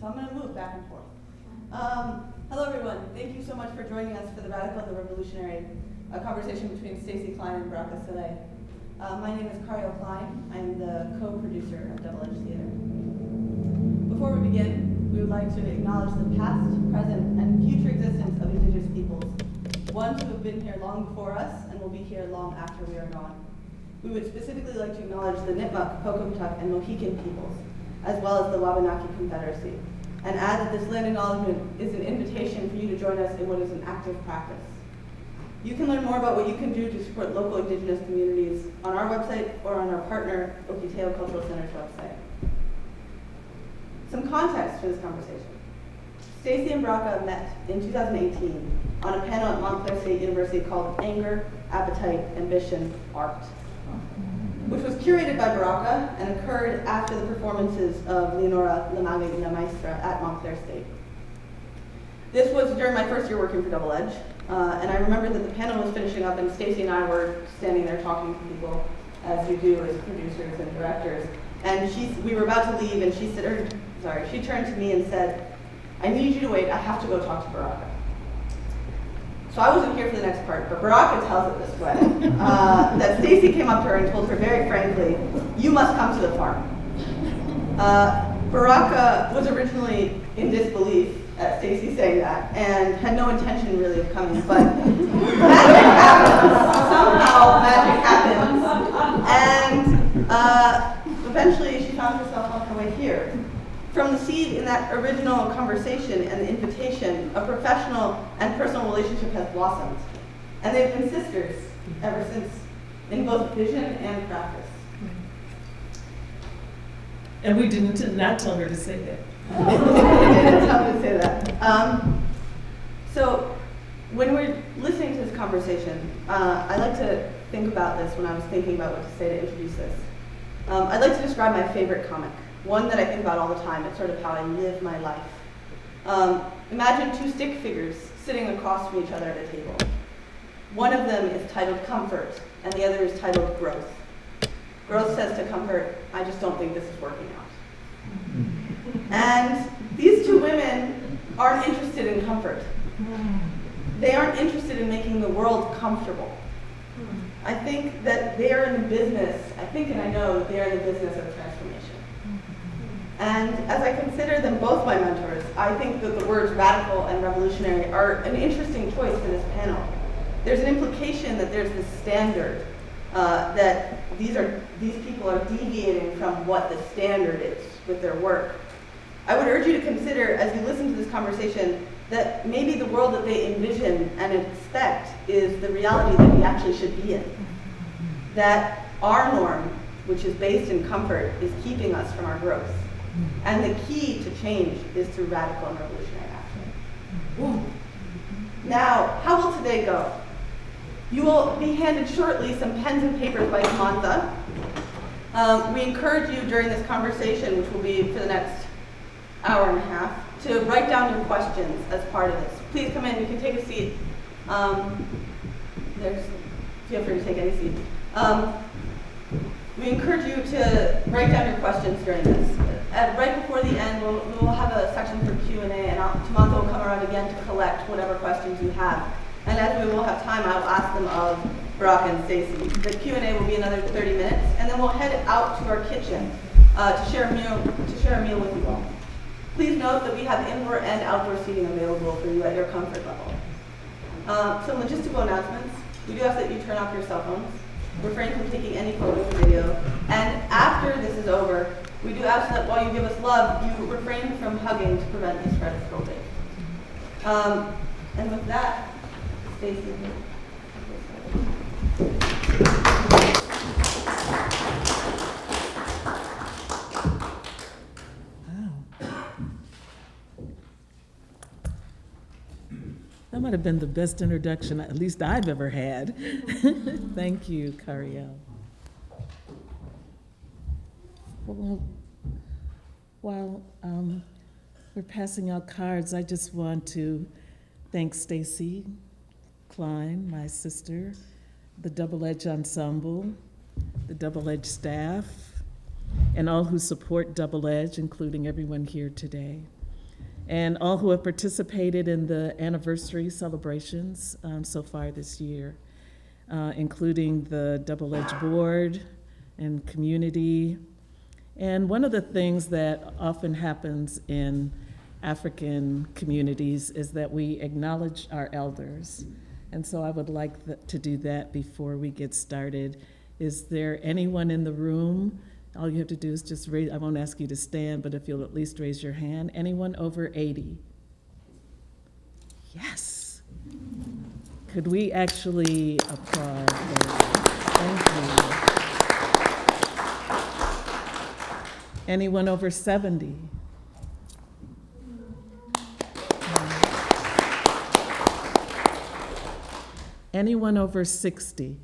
so I'm going to move back and forth. Hello, everyone. Thank you so much for joining us for the Radical and the Revolutionary, a conversation between Stacy Klein and Baraka Sele. My name is Klein. I'm the co-producer of Double Edge Theater. Before we begin, we would like to acknowledge the past, present, and future existence of Indigenous peoples, ones who have been here long before us and will be here long after we are gone. We would specifically like to acknowledge the Nipmuc, Pocumtuck, and Mohican peoples, as well as the Wabanaki Confederacy, and add that this land acknowledgement is an invitation for you to join us in what is an active practice. You can learn more about what you can do to support local Indigenous communities on our website or on our partner, Okiteo Cultural Center's website. Some context for this conversation. Stacy and Baraka met in 2018 on a panel at Montclair State University called Anger, Appetite, Ambition, Art, which was curated by Baraka and occurred after the performances of Leonora La Magna Maestra at Montclair State. This was during my first year working for Double Edge, and I remember that the panel was finishing up and Stacy and I were standing there talking to people, as you do as producers and directors, and we were about to leave and she turned to me and said, "I need you to wait, I have to go talk to Baraka." So I wasn't here for the next part, but Baraka tells it this way, that Stacy came up to her and told her very frankly, "You must come to the farm." Baraka was originally in disbelief at Stacy saying that and had no intention really of coming, but magic happens. Somehow magic happens. And eventually she found herself on her way here. From the seed in that original conversation and the invitation, a professional and personal relationship has blossomed. And they've been sisters ever since, in both vision and practice. And we didn't not tell her to say that. I didn't tell me to say that. So when we're listening to this conversation, I like to think about this when I was thinking about what to say to introduce this. I'd like to describe my favorite comic. One that I think about all the time. It's sort of how I live my life. Imagine two stick figures sitting across from each other at a table. One of them is titled Comfort, and the other is titled Growth. Growth says to Comfort, "I just don't think this is working out." And these two women aren't interested in comfort. They aren't interested in making the world comfortable. I think that they are in the business, and I know that they are in the business of transformation. And as I consider them both my mentors, I think that the words radical and revolutionary are an interesting choice for this panel. There's an implication that there's this standard, that these people are deviating from what the standard is with their work. I would urge you to consider, as you listen to this conversation, that maybe the world that they envision and expect is the reality that we actually should be in. That our norm, which is based in comfort, is keeping us from our growth. And the key to change is through radical and revolutionary action. Now, how will today go? You will be handed shortly some pens and papers by Samantha. We encourage you during this conversation, which will be for the next hour and a half, to write down your questions as part of this. Please come in, you can take a seat. Feel free to take any seat. We encourage you to write down your questions during this. Right before the end, we'll have a section for Q&A, and Samantha will come around again to collect whatever questions you have. And as we will have time, I will ask them of Baraka and Stacy. The Q&A will be another 30 minutes, and then we'll head out to our kitchen to share a meal with you all. Please note that we have indoor and outdoor seating available for you at your comfort level. Some logistical announcements. We do ask that you turn off your cell phones, refrain from taking any photos or video, and after this is over, we do ask that while you give us love, you refrain from hugging to prevent the spread of COVID. And with that, Stacy. That might have been the best introduction, at least I've ever had. Thank you, Cariel. Well, while we're passing out cards, I just want to thank Stacy Klein, my sister, the Double Edge Ensemble, the Double Edge staff, and all who support Double Edge, including everyone here today. and all who have participated in the anniversary celebrations so far this year, including the Double Edge Board and community. And one of the things that often happens in African communities is that we acknowledge our elders. And so I would like to do that before we get started. Is there anyone in the room? All you have to do is just raise, I won't ask you to stand, but if you'll at least raise your hand. Anyone over 80? Yes. Could we actually applaud those? Thank you. Anyone over 70? Anyone over 60?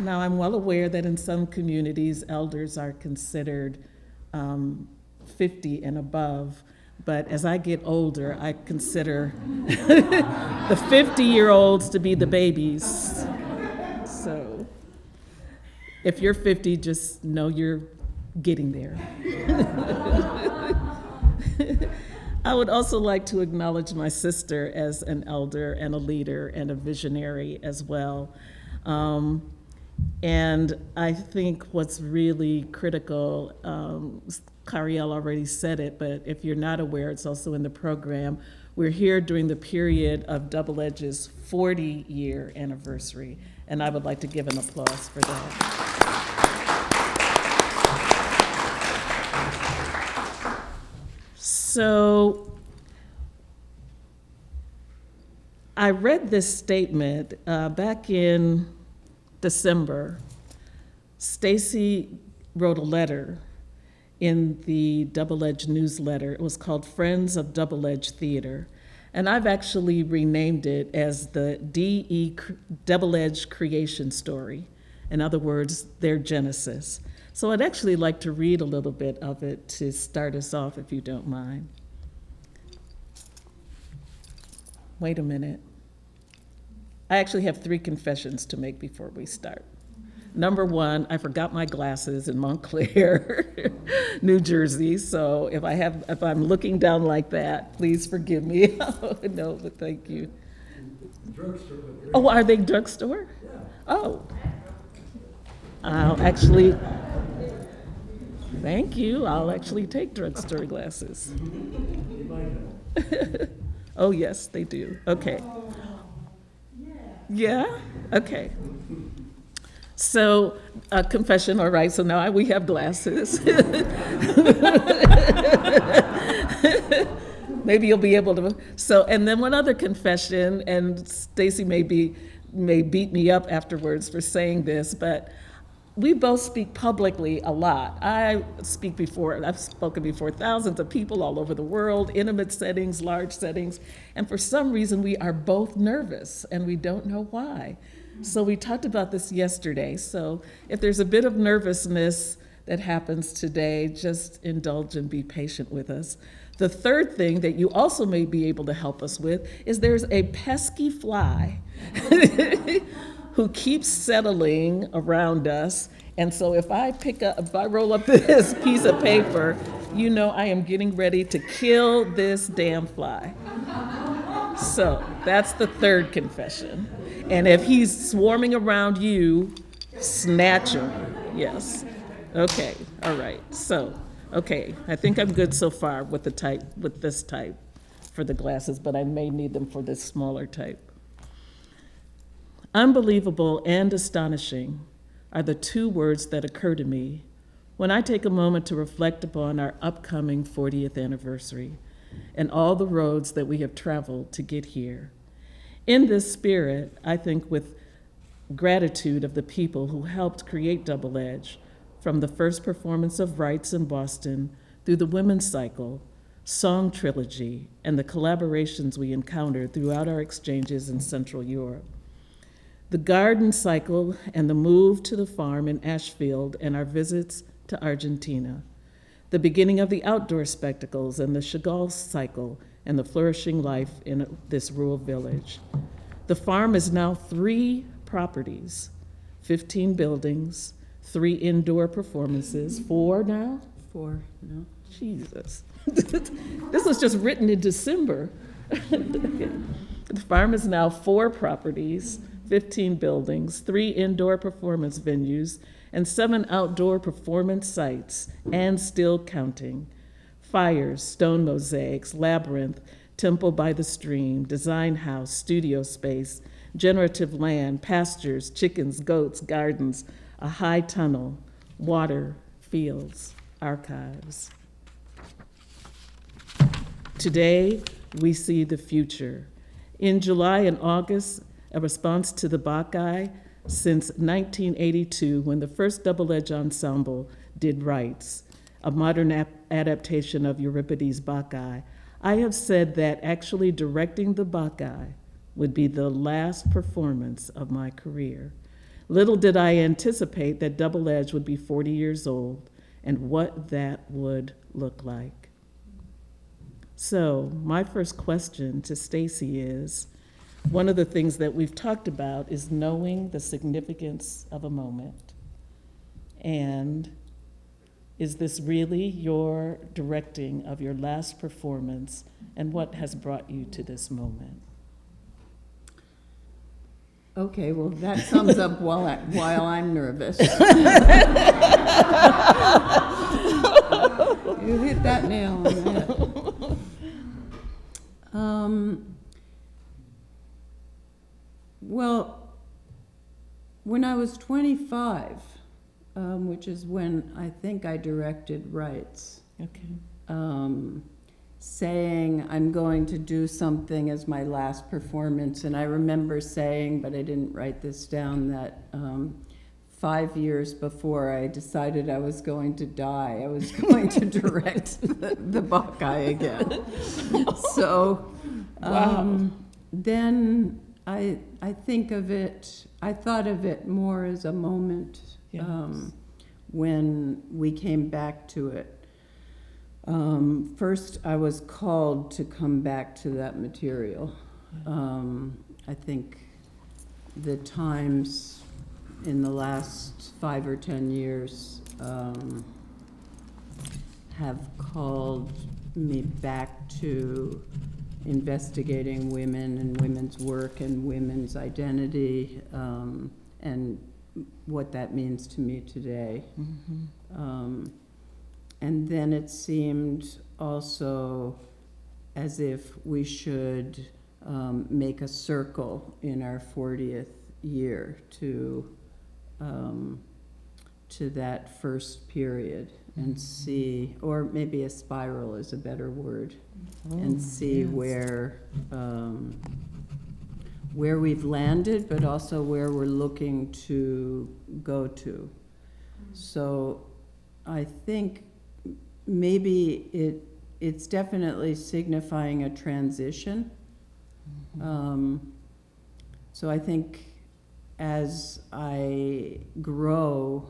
Now, I'm well aware that in some communities, elders are considered 50 and above, but as I get older, I consider the 50-year-olds to be the babies. So if you're 50, just know you're getting there. I would also like to acknowledge my sister as an elder and a leader and a visionary as well. And I think what's really critical, Cariel already said it, but if you're not aware, it's also in the program. We're here during the period of Double Edge's 40-year anniversary, and I would like to give an applause for that. So I read this statement back in December. Stacy wrote a letter in the Double Edge newsletter. It was called Friends of Double Edge Theater. And I've actually renamed it as the DE Double Edge Creation Story. In other words, their genesis. So I'd actually like to read a little bit of it to start us off, if you don't mind. Wait a minute. I actually have 3 confessions to make before we start. Number 1, I forgot my glasses in Montclair, New Jersey. So if I'm looking down like that, please forgive me. No, but thank you. Drugstore. Oh, are they drugstore? Yeah. Oh. I'll actually, thank you. I'll actually take drugstore glasses. You might know. Oh, yes, they do. Okay. Yeah? Okay. So, confession, all right, so now we have glasses. Maybe you'll be able to, so, and then one other confession, and Stacy may beat me up afterwards for saying this, but we both speak publicly a lot. I've spoken before thousands of people all over the world, intimate settings, large settings, and for some reason we are both nervous and we don't know why. So we talked about this yesterday. So if there's a bit of nervousness that happens today, just indulge and be patient with us. The third thing that you also may be able to help us with is there's a pesky fly who keeps settling around us. And so if I roll up this piece of paper, you know I am getting ready to kill this damn fly. So that's the third confession. And if he's swarming around you, snatch him. Yes. Okay, all right. So, okay, I think I'm good so far with this type for the glasses, but I may need them for this smaller type. Unbelievable and astonishing are the 2 words that occur to me when I take a moment to reflect upon our upcoming 40th anniversary and all the roads that we have traveled to get here. In this spirit, I think with gratitude of the people who helped create Double Edge, from the first performance of Rights in Boston through the Women's Cycle, Song Trilogy, and the collaborations we encountered throughout our exchanges in Central Europe. The garden cycle and the move to the farm in Ashfield and our visits to Argentina. The beginning of the outdoor spectacles and the Chagall cycle and the flourishing life in this rural village. The farm is now 3 properties, 15 buildings, 3 indoor performances, 4 now? 4, no? Jesus. This was just written in December. The farm is now 4 properties, 15 buildings, 3 indoor performance venues, and 7 outdoor performance sites, and still counting. Fires, stone mosaics, labyrinth, temple by the stream, design house, studio space, generative land, pastures, chickens, goats, gardens, a high tunnel, water, fields, archives. Today, we see the future. In July and August, a response to the Bacchae since 1982, when the first double-edged ensemble did Rites, a modern adaptation of Euripides' Bacchae, I have said that actually directing the Bacchae would be the last performance of my career. Little did I anticipate that Double Edge would be 40 years old and what that would look like. So my first question to Stacy is, one of the things that we've talked about is knowing the significance of a moment. And is this really your directing of your last performance, and what has brought you to this moment? Okay, well, that sums up while I'm nervous. You hit that nail on the head. Well, when I was 25, which is when I think I directed Rites, Okay. saying I'm going to do something as my last performance, and I remember saying, but I didn't write this down, that 5 years before I decided I was going to die, I was going to direct the Bacchae again. So Wow. then I think of it, I thought of it more as a moment Yes. when we came back to it. First, I was called to come back to that material. I think the times in the last 5 or 10 years have called me back to investigating women and women's work and women's identity, and what that means to me today. Mm-hmm. And then it seemed also as if we should make a circle in our 40th year to that first period and see, or maybe a spiral is a better word, and see yes. where we've landed, but also where we're looking to go to. So I think maybe it's definitely signifying a transition. So I think as I grow,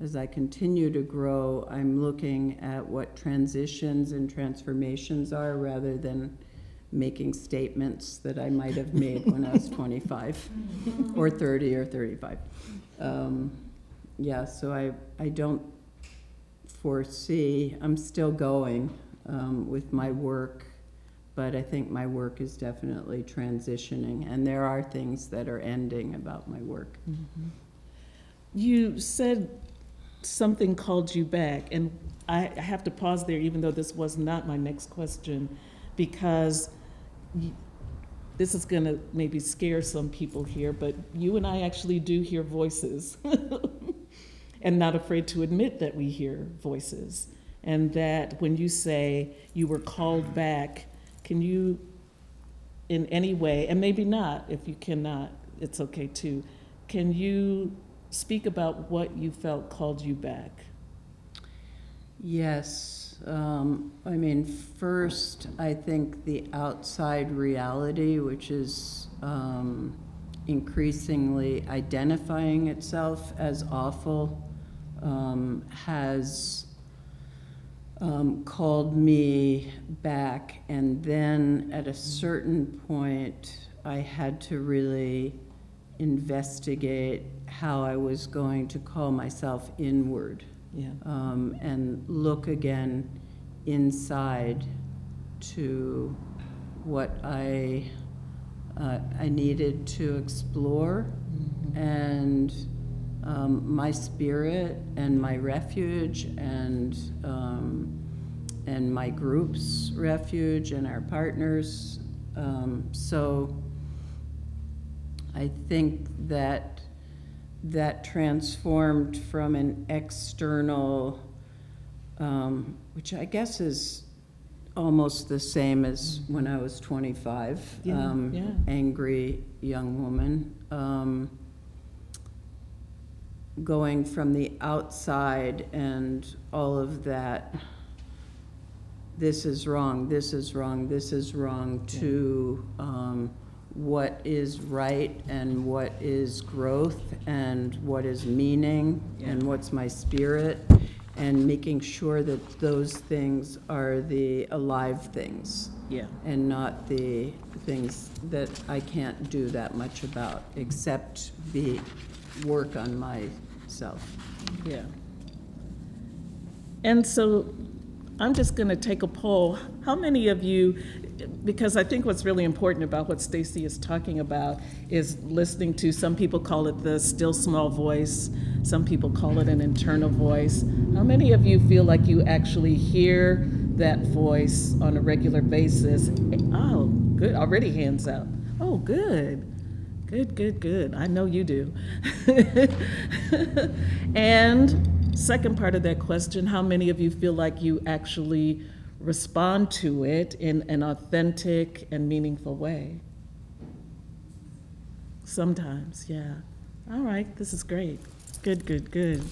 as I continue to grow, I'm looking at what transitions and transformations are rather than making statements that I might have made when I was 25 or 30 or 35. Yeah, so I don't foresee, I'm still going with my work, but I think my work is definitely transitioning, and there are things that are ending about my work. Mm-hmm. You said something called you back, and I have to pause there, even though this was not my next question, because this is going to maybe scare some people here, but you and I actually do hear voices, and not afraid to admit that we hear voices, and that when you say you were called back, can you, in any way, and maybe not, if you cannot, it's okay too, can you speak about what you felt called you back? Yes. I mean, first, I think the outside reality, which is increasingly identifying itself as awful, has called me back. And then at a certain point, I had to really investigate how I was going to call myself inward, Yeah. and look again inside to what I needed to explore, and my spirit and my refuge, and my group's refuge and our partners. So I think that transformed from an external, which I guess is almost the same as when I was 25, Yeah, yeah. angry young woman, going from the outside and all of that, this is wrong, this is wrong, this is wrong, to what is right and what is growth and what is meaning and what's my spirit, and making sure that those things are the alive things. Yeah. And not the things that I can't do that much about, except work on myself. Yeah. And so I'm just going to take a poll. How many of you, because I think what's really important about what Stacy is talking about is listening to, some people call it the still small voice, some people call it an internal voice. How many of you feel like you actually hear that voice on a regular basis? Oh, good, already hands out. Oh, good. Good, good, good. I know you do. And second part of that question, how many of you feel like you actually respond to it in an authentic and meaningful way? Sometimes, yeah. All right, this is great. Good, good, good.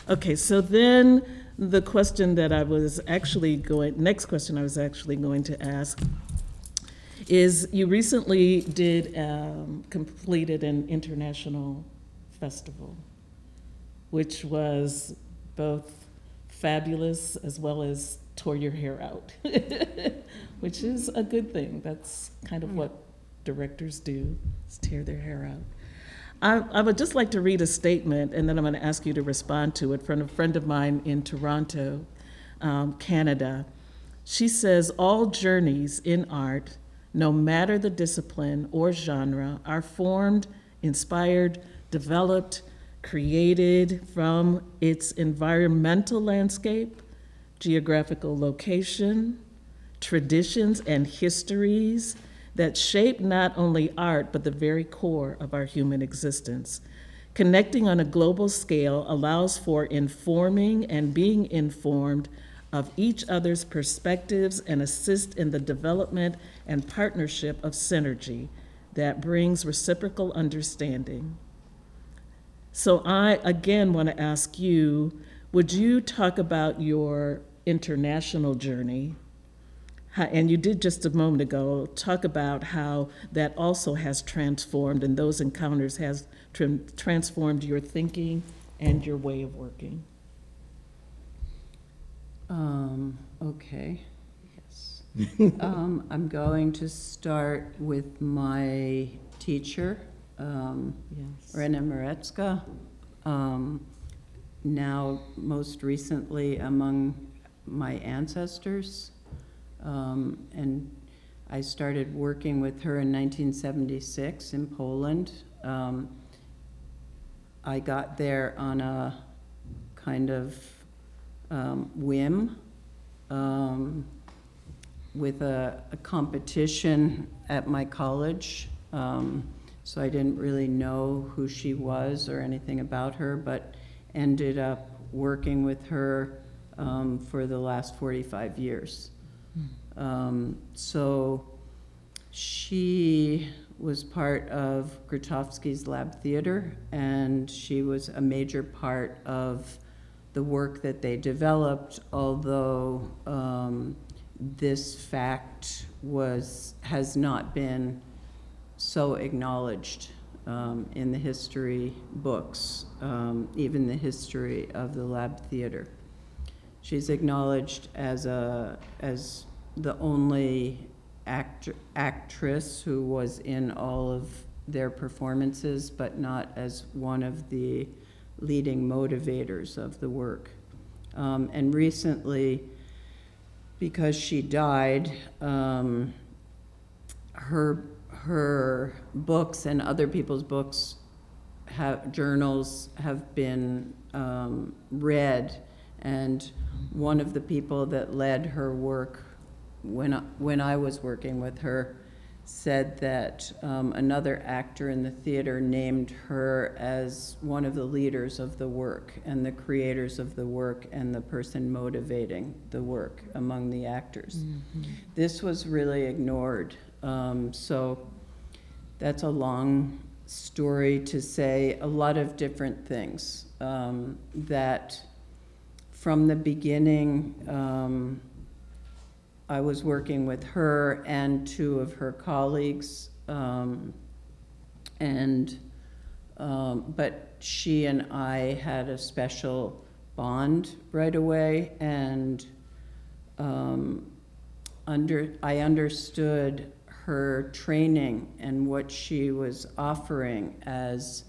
Okay, so then the question that next question I was actually going to ask is, you recently completed an international festival, which was both fabulous as well as tore your hair out, which is a good thing. That's kind of what directors do, is tear their hair out. I would just like to read a statement, and then I'm going to ask you to respond to it, from a friend of mine in Toronto, Canada. She says, all journeys in art, no matter the discipline or genre, are formed, inspired, developed, created from its environmental landscape, geographical location, traditions, and histories that shape not only art, but the very core of our human existence. Connecting on a global scale allows for informing and being informed of each other's perspectives, and assist in the development and partnership of synergy that brings reciprocal understanding. So I, again, want to ask you, would you talk about your international journey? And you did just a moment ago talk about how that also has transformed, and those encounters has transformed your thinking and your way of working. Okay, yes. I'm going to start with my teacher, Yes. Rena Meretska, now most recently among my ancestors. And I started working with her in 1976 in Poland. I got there on a kind of whim, with a competition at my college. So I didn't really know who she was or anything about her, but ended up working with her for the last 45 years. So she was part of Grotowski's Lab Theater, and she was a major part of the work that they developed, although this fact has not been so acknowledged in the history books, even the history of the Lab Theater. She's acknowledged as the only actress who was in all of their performances, but not as one of the leading motivators of the work. And recently, because she died, her books and other people's books, journals have been read, and one of the people that led her work when I was working with her said that another actor in the theater named her as one of the leaders of the work and the creators of the work and the person motivating the work among the actors. Mm-hmm. This was really ignored. So that's a long story to say a lot of different things. That from the beginning, I was working with her and two of her colleagues, but she and I had a special bond right away, and I understood her training and what she was offering as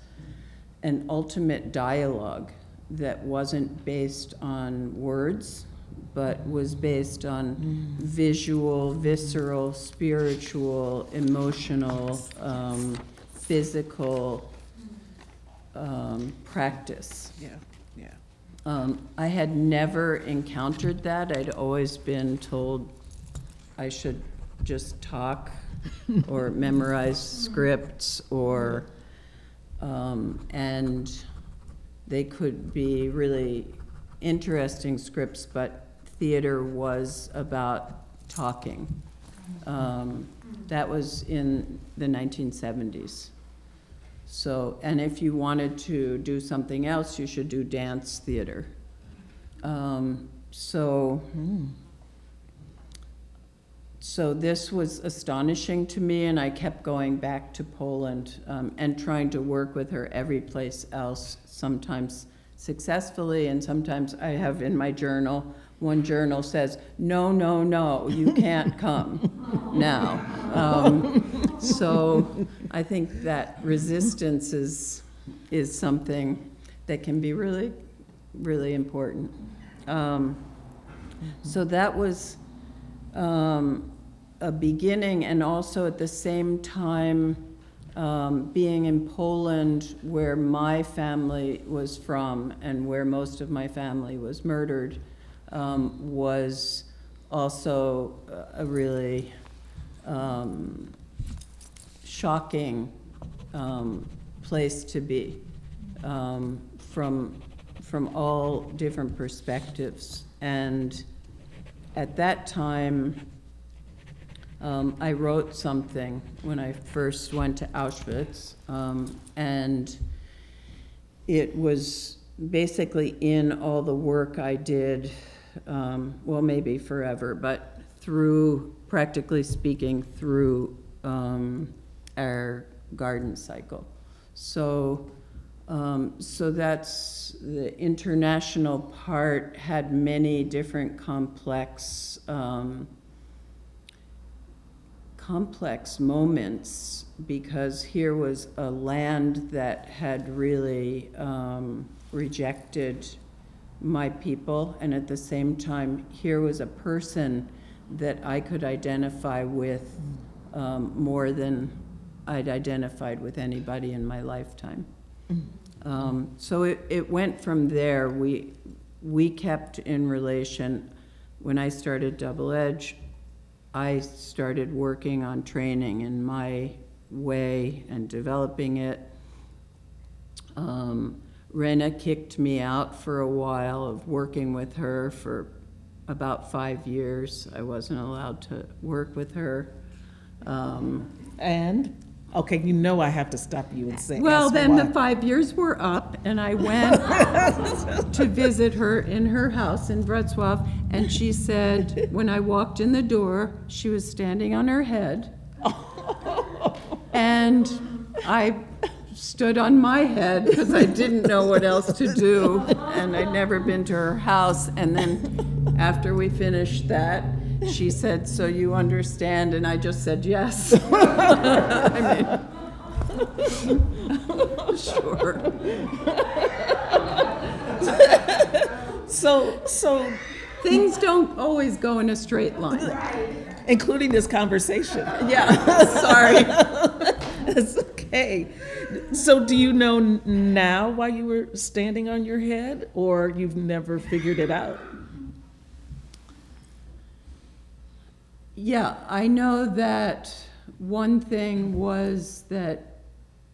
an ultimate dialogue that wasn't based on words, but was based on visual, visceral, spiritual, emotional, physical practice. I had never encountered that. I'd always been told I should just talk or memorize scripts, or and they could be really interesting scripts, but theater was about talking. That was in the 1970s. So, and if you wanted to do something else, you should do dance theater. So this was astonishing to me, and I kept going back to Poland and trying to work with her every place else, sometimes successfully, and sometimes I have in my journal, one journal says, no, no, no, you can't come now. So I think that resistance is something that can be really, really important. So that was a beginning, and also at the same time being in Poland, where my family was from and where most of my family was murdered, was also a really shocking place to be, from all different perspectives. And at that time, I wrote something when I first went to Auschwitz, and it was basically in all the work I did, well, maybe forever, but through, practically speaking, through our garden cycle. So that's the international part, had many different complex moments, because here was a land that had really rejected my people, and at the same time, here was a person that I could identify with more than I'd identified with anybody in my lifetime. So it went from there. We kept in relation. When I started Double Edge, I started working on training in my way and developing it. Rena kicked me out for a while of working with her for about 5 years. I wasn't allowed to work with her. And? Okay, you know I have to stop you and say. Well, then the 5 years were up, and I went to visit her in her house in Wrocław, and she said, when I walked in the door, she was standing on her head, and I stood on my head because I didn't know what else to do, and I'd never been to her house. And then after we finished that, she said, so you understand? And I just said yes. I mean, Sure. So, Things don't always go in a straight line. including this conversation. Yeah, sorry. It's okay. So do you know now why you were standing on your head, or you've never figured it out? Yeah, I know that one thing was that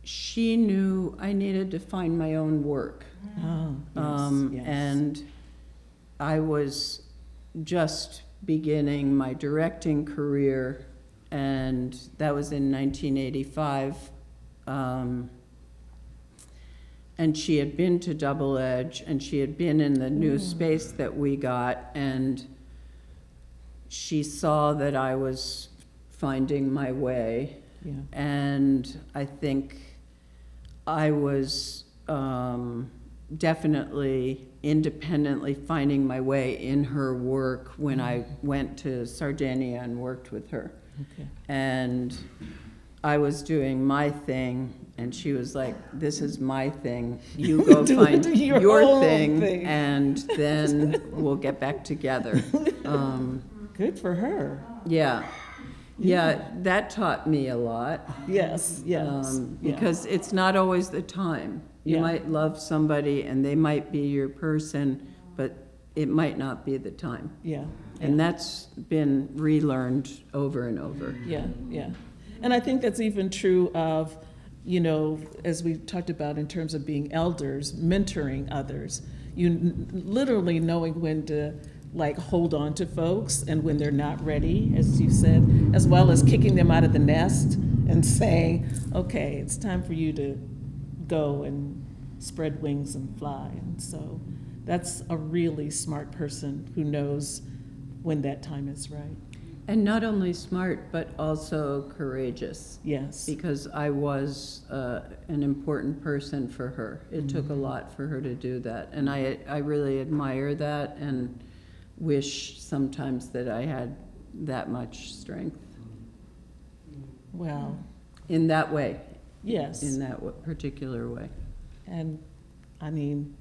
she knew I needed to find my own work. Oh, yes. And I was just beginning my directing career, and that was in 1985. And she had been to Double Edge, and she had been in the new space that we got, and she saw that I was finding my way. Yeah. And I think I was definitely independently finding my way in her work when I went to Sardinia and worked with her. Okay. And I was doing my thing, and she was like, this is my thing. You go Do find your your own thing, thing." and then we'll get back together. Good for her. Yeah. Yeah, that taught me a lot. Yes, yes. Yeah. Because it's not always the time. You Yeah. might love somebody and they might be your person, but it might not be the time. Yeah. And that's been relearned over and over. Yeah, yeah. And I think that's even true of, you know, as we talked about in terms of being elders, mentoring others. Literally knowing when to like hold on to folks and when they're not ready, as you said, as well as kicking them out of the nest and saying, okay, it's time for you to go and spread wings and fly. And so that's a really smart person who knows when that time is right. And not only smart, but also courageous. Yes. Because I was an important person for her. It took a lot for her to do that. And I really admire that and wish sometimes that I had that much strength. Well, In that way, yes. in that particular way. And I mean,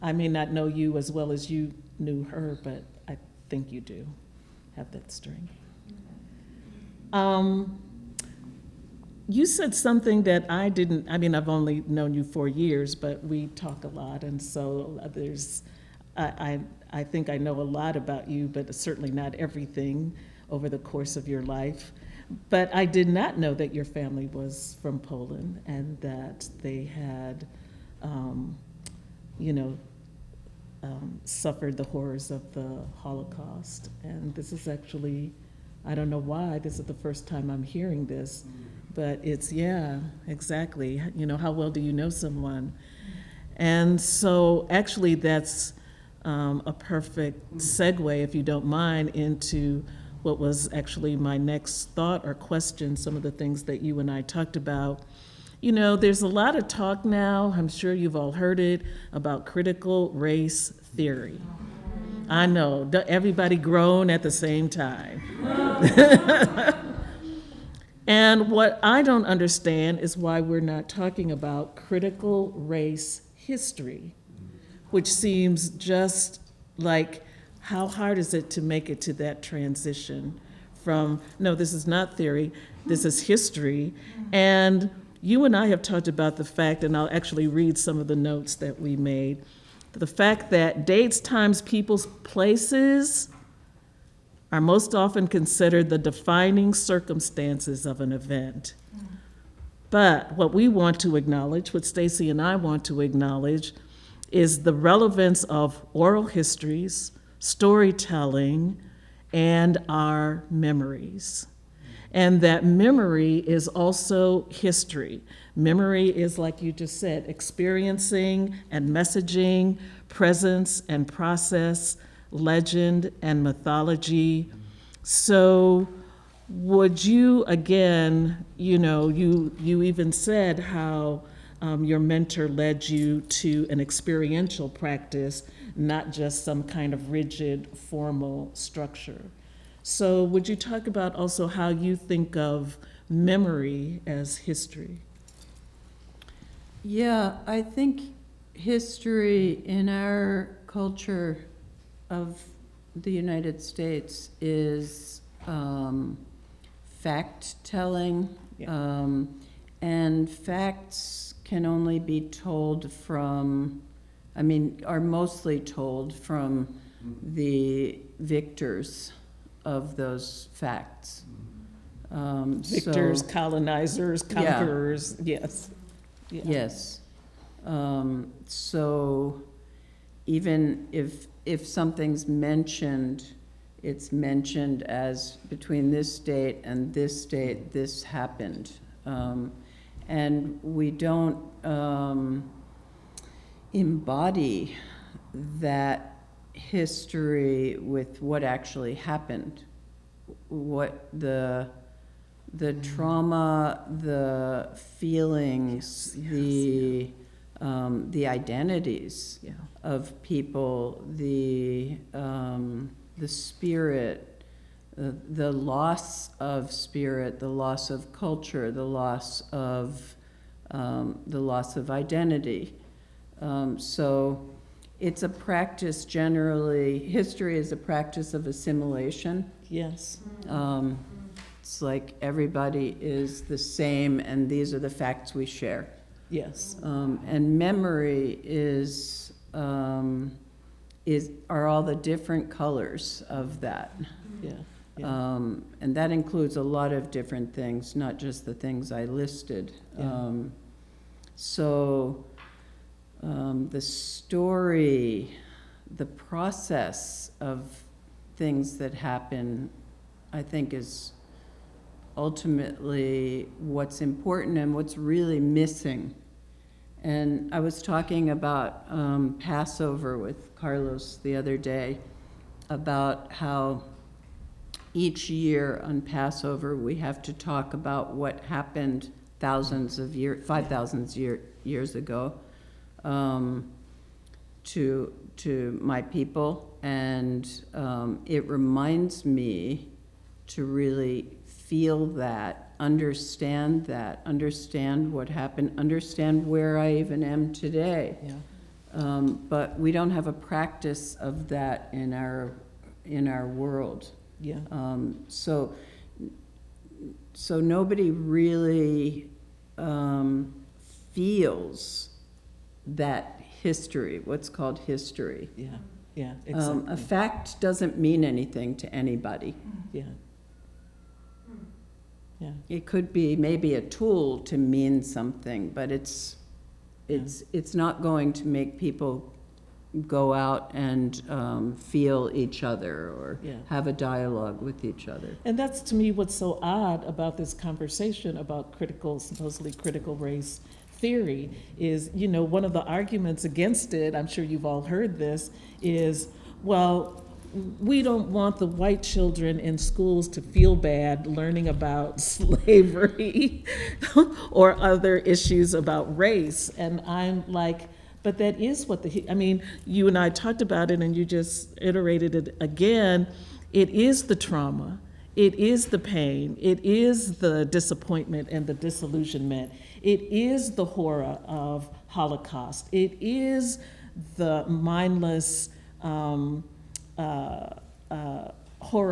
I may not know you as well as you knew her, but I think you do have that strength. You said something that I didn't, I mean, I've only known you 4 years, but we talk a lot, and so I think I know a lot about you, but certainly not everything over the course of your life. But I did not know that your family was from Poland and that they had, suffered the horrors of the Holocaust. And this is actually, I don't know why, this is the first time I'm hearing this, but it's, yeah, exactly. You know, how well do you know someone? And so actually that's a perfect segue, if you don't mind, into what was actually my next thought or question, some of the things that you and I talked about. You know, there's a lot of talk now, I'm sure you've all heard it, about critical race theory. I know, everybody groan at the same time. And what I don't understand is why we're not talking about critical race history, which seems just like, how hard is it to make it to that transition from, no, this is not theory, this is history. And you and I have talked about the fact, and I'll actually read some of the notes that we made, the fact that dates, times, peoples, places are most often considered the defining circumstances of an event. But what we want to acknowledge, what Stacy and I want to acknowledge, is the relevance of oral histories, storytelling, and our memories. And that memory is also history. Memory is, like you just said, experiencing and messaging, presence and process, legend and mythology. So would you, again, you know, you even said how your mentor led you to an experiential practice, not just some kind of rigid, formal structure. So would you talk about also how you think of memory as history? Yeah, I think history in our culture of the United States is fact-telling, Yeah. and facts can only be told from, I mean, are mostly told from the victors of those facts. Victors, So- colonizers, Yeah. conquerors, yes. Yeah. Yes. So even if something's mentioned, it's mentioned as between this date and this date, this happened. And we don't embody that history with what actually happened, what the trauma, the feelings, the identities Yeah. of people, the spirit, the loss of spirit, the loss of culture, the loss of identity. So it's a practice generally. History is a practice of assimilation. Yes. It's like everybody is the same, and these are the facts we share. Yes. And memory are all the different colors of that. Yeah. Yeah. And that includes a lot of different things, not just the things I listed. Yeah. So the story, the process of things that happen, I think is ultimately what's important and what's really missing. And I was talking about Passover with Carlos the other day, about how each year on Passover we have to talk about what happened 5,000 years ago to my people, and it reminds me to really feel that, understand what happened, understand where I even am today. Yeah. But we don't have a practice of that in our world. Yeah. So nobody really feels that history, what's called history. Yeah. Yeah. A Exactly. fact doesn't mean anything to anybody. Yeah. Yeah. It could be maybe a tool to mean something, but it's not going to make people go out and feel each other or Yeah. have a dialogue with each other. And that's, to me, what's so odd about this conversation about supposedly critical race theory is, one of the arguments against it, I'm sure you've all heard this, is, well, we don't want the white children in schools to feel bad learning about slavery or other issues about race. And I'm like, but that is what you and I talked about it, and you just iterated it again. It is the trauma. It is the pain. It is the disappointment and the disillusionment. It is the horror of Holocaust. It is the mindless horror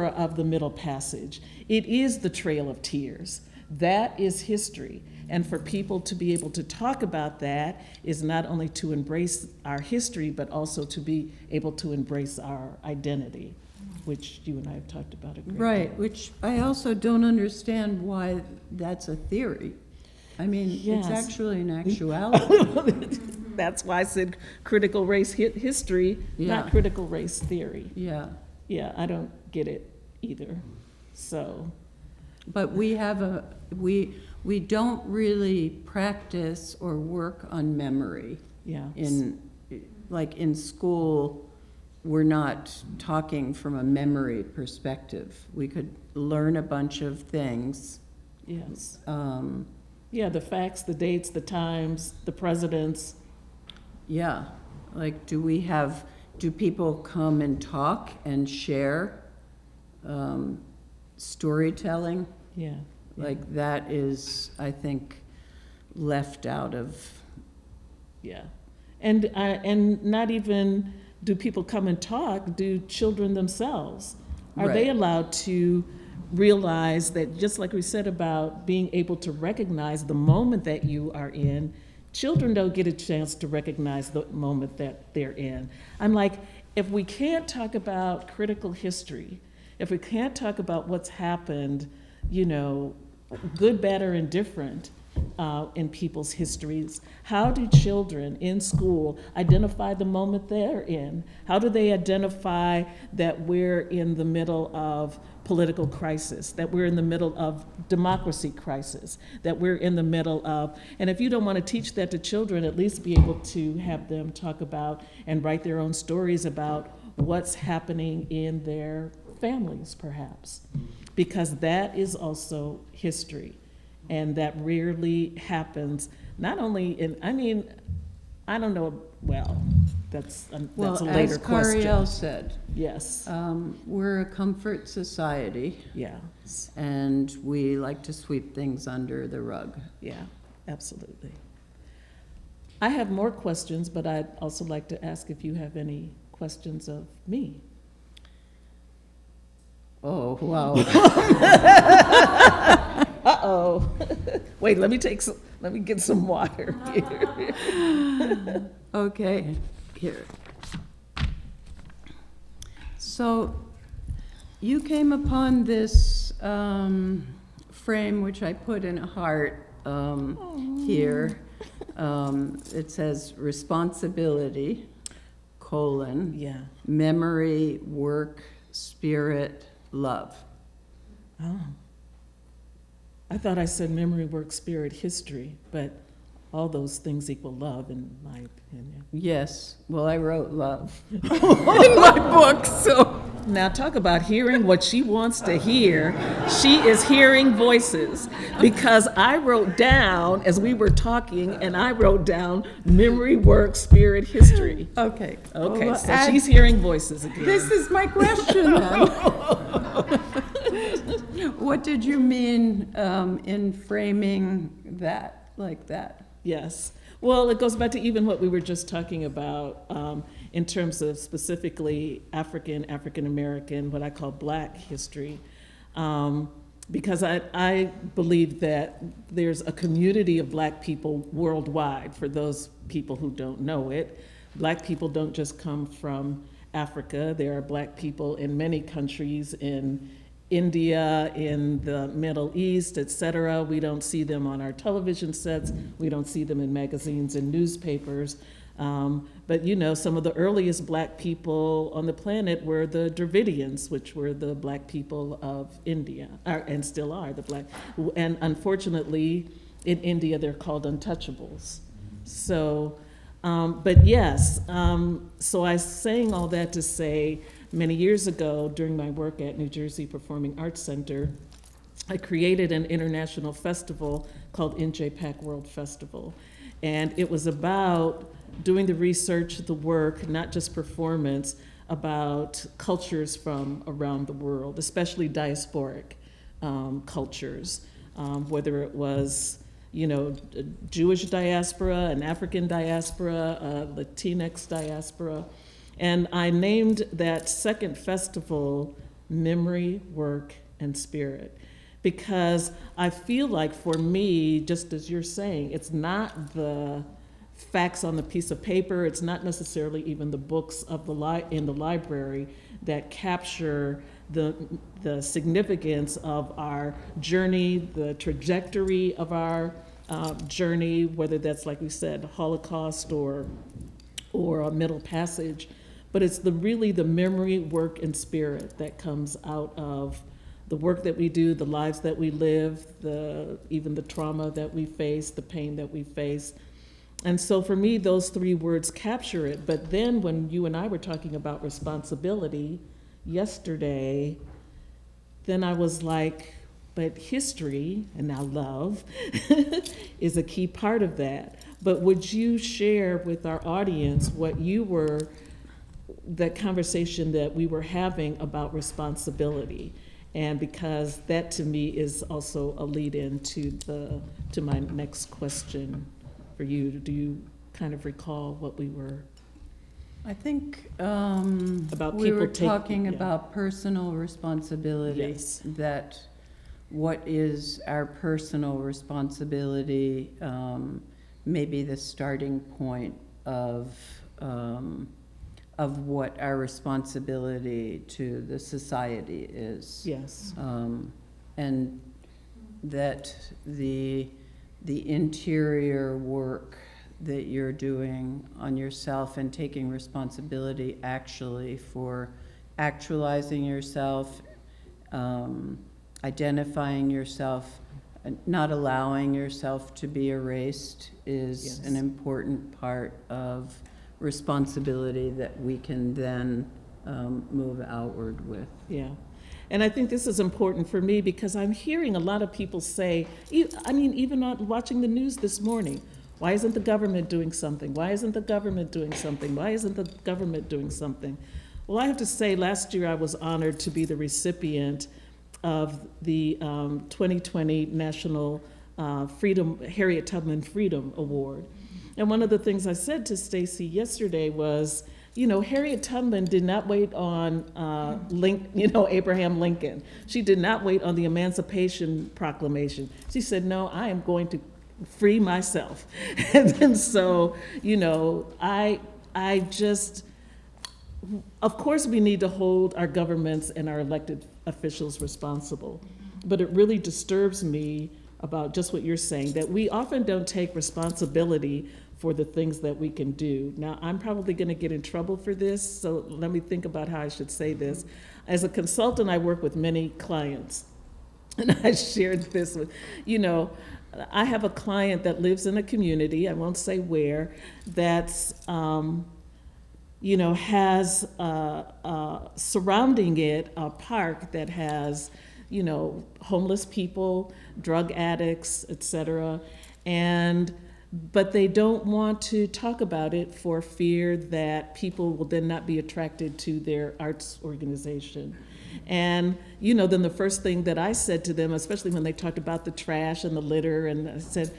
of the Middle Passage. It is the Trail of Tears. That is history. And for people to be able to talk about that is not only to embrace our history, but also to be able to embrace our identity, which you and I have talked about a great Right, deal. which I also don't understand why that's a theory. I mean, Yes. it's actually an actuality. That's why I said critical race history, Yeah. not critical race theory. Yeah. Yeah, I don't get it either. So, But we don't really practice or work on memory. yeah. In school, we're not talking from a memory perspective. We could learn a bunch of things. Yes. Um, Yeah, the facts, the dates, the times, the presidents. yeah, like do people come and talk and share storytelling? Yeah. Like that is, I think, left out of Yeah. And not even do people come and talk, do children themselves? Are they Right. allowed to realize that, just like we said about being able to recognize the moment that you are in, children don't get a chance to recognize the moment that they're in. I'm like, if we can't talk about critical history, if we can't talk about what's happened, you know, good, bad, or indifferent, in people's histories, how do children in school identify the moment they're in? How do they identify that we're in the middle of political crisis, that we're in the middle of democracy crisis, that we're in the middle of, and if you don't want to teach that to children, at least be able to have them talk about and write their own stories about what's happening in their families, perhaps, because that is also history. And that rarely happens, not only in, I mean, I don't know, well, that's a later As question. Cariel said, Yes, we're a comfort society, yeah, and we like to sweep things under the rug. yeah, absolutely. I have more questions, but I'd also like to ask if you have any questions of me. Oh, wow. Uh-oh. Wait, let me get some water here. Okay, here. So you came upon this frame, which I put in a heart here. It says responsibility, colon, Yeah. memory, work, spirit, love. Oh. I thought I said memory, work, spirit, history, but all those things equal love, in my opinion. Yes, well, I wrote love in my book, so. Now, talk about hearing what she wants to hear. She is hearing voices, because I wrote down, as we were talking, and I wrote down memory, work, spirit, history. Okay. Okay, Well, so she's hearing voices again. This is my question then. What did you mean in framing that, like that? Yes. Well, it goes back to even what we were just talking about in terms of specifically African American, what I call Black history. Because I believe that there's a community of Black people worldwide. For those people who don't know it, Black people don't just come from Africa. There are Black people in many countries, in India, in the Middle East, et cetera. We don't see them on our television sets. We don't see them in magazines and newspapers. But you know, some of the earliest Black people on the planet were the Dravidians, which were the Black people of India, and still are the Black. And unfortunately, in India, they're called untouchables. So, but yes, so I was saying all that to say, many years ago, during my work at New Jersey Performing Arts Center, I created an international festival called NJPAC World Festival. And it was about doing the research, the work, not just performance, about cultures from around the world, especially diasporic cultures, whether it was, you know, a Jewish diaspora, an African diaspora, a Latinx diaspora. And I named that second festival Memory, Work, and Spirit, because I feel like for me, just as you're saying, it's not the facts on the piece of paper, it's not necessarily even the books of in the library that capture the significance of our journey, the trajectory of our journey, whether that's, like we said, Holocaust or a Middle Passage. But it's really the memory, work, and spirit that comes out of the work that we do, the lives that we live, even the trauma that we face, the pain that we face. And so for me, those three words capture it. But then when you and I were talking about responsibility yesterday, then I was like, but history, and now love, is a key part of that. But would you share with our audience that conversation that we were having about responsibility? And because that to me is also a lead in to my next question for you. Do you kind of recall what we were. I think About we people were taking- talking yeah. about personal responsibility. Yes. That what is our personal responsibility, maybe the starting point of what our responsibility to the society is. Yes. And that the interior work that you're doing on yourself and taking responsibility actually for actualizing yourself, identifying yourself, not allowing yourself to be erased is Yes. an important part of responsibility that we can then move outward with. Yeah. And I think this is important for me because I'm hearing a lot of people say, I mean, even on watching the news this morning, why isn't the government doing something? Why isn't the government doing something? Why isn't the government doing something? Well, I have to say, last year I was honored to be the recipient of the 2020 National Harriet Tubman Freedom Award. And one of the things I said to Stacy yesterday was, you know, Harriet Tubman did not wait on Abraham Lincoln. She did not wait on the Emancipation Proclamation. She said, no, I am going to free myself. And so, you know, I just, of course we need to hold our governments and our elected officials responsible. But it really disturbs me about just what you're saying, that we often don't take responsibility for the things that we can do. Now, I'm probably gonna get in trouble for this, so let me think about how I should say this. As a consultant, I work with many clients, and I shared this with, you know, I have a client that lives in a community, I won't say where, that's, you know, has surrounding it a park that has, you know, homeless people, drug addicts, et cetera, but they don't want to talk about it for fear that people will then not be attracted to their arts organization. And, you know, then the first thing that I said to them, especially when they talked about the trash and the litter, and I said,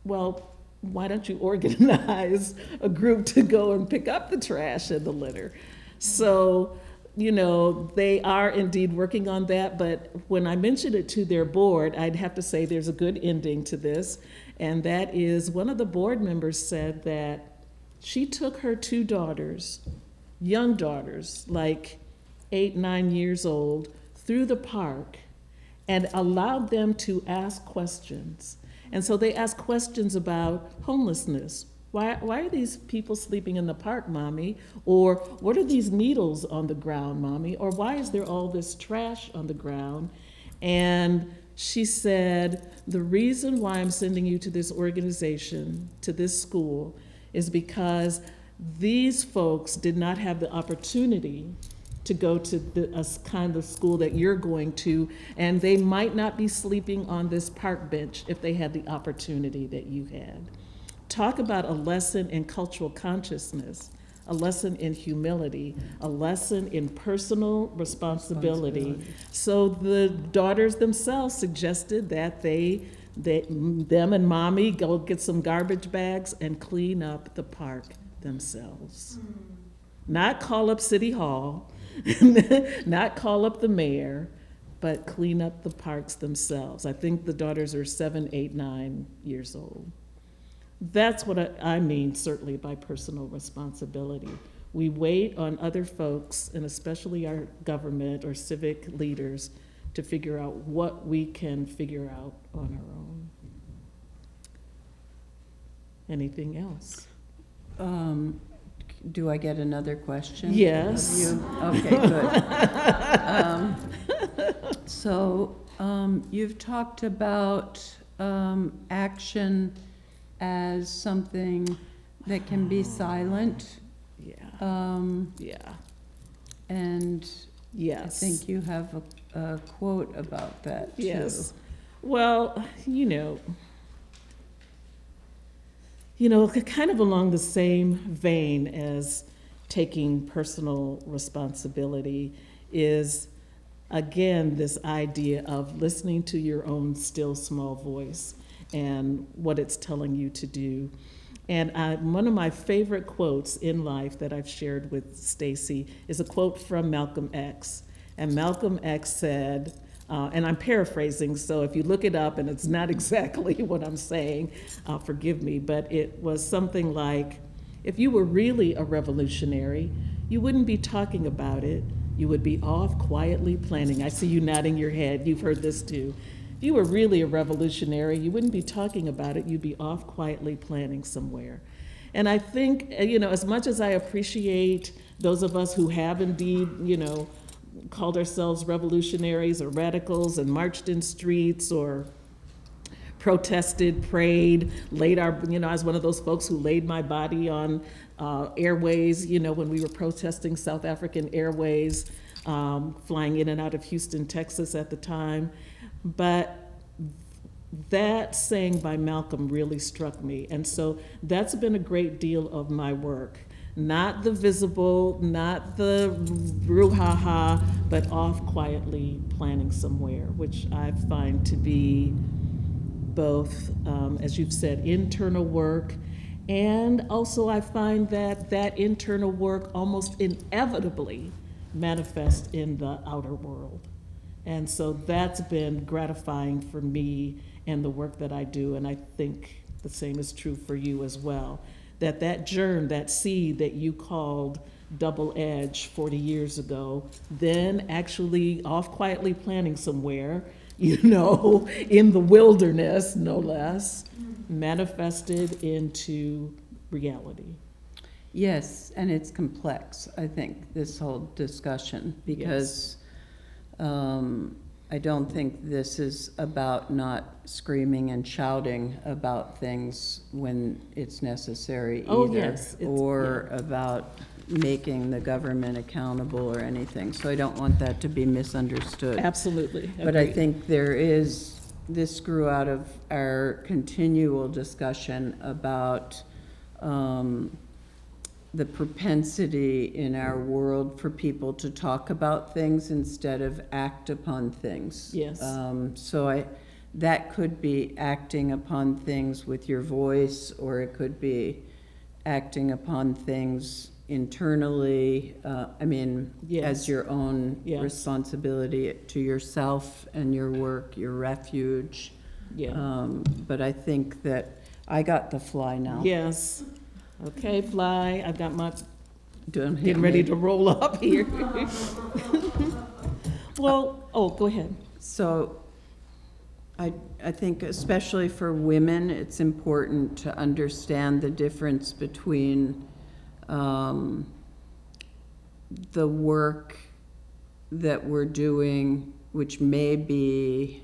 well, why don't you organize a group to go and pick up the trash and the litter? So, you know, they are indeed working on that, but when I mentioned it to their board, I'd have to say there's a good ending to this, and that is one of the board members said that she took her two daughters, young daughters, like 8, 9 years old, through the park and allowed them to ask questions. And so they asked questions about homelessness. Why are these people sleeping in the park, Mommy? Or what are these needles on the ground, Mommy? Or why is there all this trash on the ground? And she said, the reason why I'm sending you to this organization, to this school, is because these folks did not have the opportunity to go to a kind of school that you're going to, and they might not be sleeping on this park bench if they had the opportunity that you had. Talk about a lesson in cultural consciousness, a lesson in humility, a lesson in personal responsibility. So the daughters themselves suggested that them and Mommy go get some garbage bags and clean up the park themselves. Not call up City Hall, not call up the mayor, but clean up the parks themselves. I think the daughters are 7, 8, 9 years old. That's what I mean, certainly, by personal responsibility. We wait on other folks, and especially our government or civic leaders, to figure out what we can figure out on our own. Anything else? Do I get another question? Yes. Of you? Okay, good. So you've talked about action as something that can be silent. Yeah. Yeah. And Yes. I think you have a quote about that too. Yes. Well, you know, kind of along the same vein as taking personal responsibility is, again, this idea of listening to your own still small voice and what it's telling you to do. And one of my favorite quotes in life that I've shared with Stacy is a quote from Malcolm X. And Malcolm X said, and I'm paraphrasing, so if you look it up and it's not exactly what I'm saying, forgive me, but it was something like, if you were really a revolutionary, you wouldn't be talking about it. You would be off quietly planning. I see you nodding your head. You've heard this too. If you were really a revolutionary, you wouldn't be talking about it. You'd be off quietly planning somewhere. And I think, as much as I appreciate those of us who have indeed, called ourselves revolutionaries or radicals and marched in streets or protested, prayed, I was one of those folks who laid my body on airways, when we were protesting South African Airways, flying in and out of Houston, Texas at the time. But that saying by Malcolm really struck me. And so that's been a great deal of my work. Not the visible, not the brouhaha, but off quietly planning somewhere, which I find to be both, as you've said, internal work, and also I find that internal work almost inevitably manifests in the outer world. And so that's been gratifying for me and the work that I do, and I think the same is true for you as well. That germ, that seed that you called double edge 40 years ago, then actually off quietly planning somewhere, in the wilderness, no less, manifested into reality. Yes, and it's complex, I think, this whole discussion, because I don't think this is about not screaming and shouting about things when it's necessary either, or about making the government accountable or anything. So I don't want that to be misunderstood. Absolutely. But I think this grew out of our continual discussion about the propensity in our world for people to talk about things instead of act upon things. Yes. So that could be acting upon things with your voice, or it could be acting upon things internally, as your own responsibility to yourself and your work, your refuge. Yeah. But I think that I got the fly now. Yes. Okay, fly. I've got my Getting getting ready to roll up here. Well, go ahead. So I think especially for women, it's important to understand the difference between the work that we're doing, which may be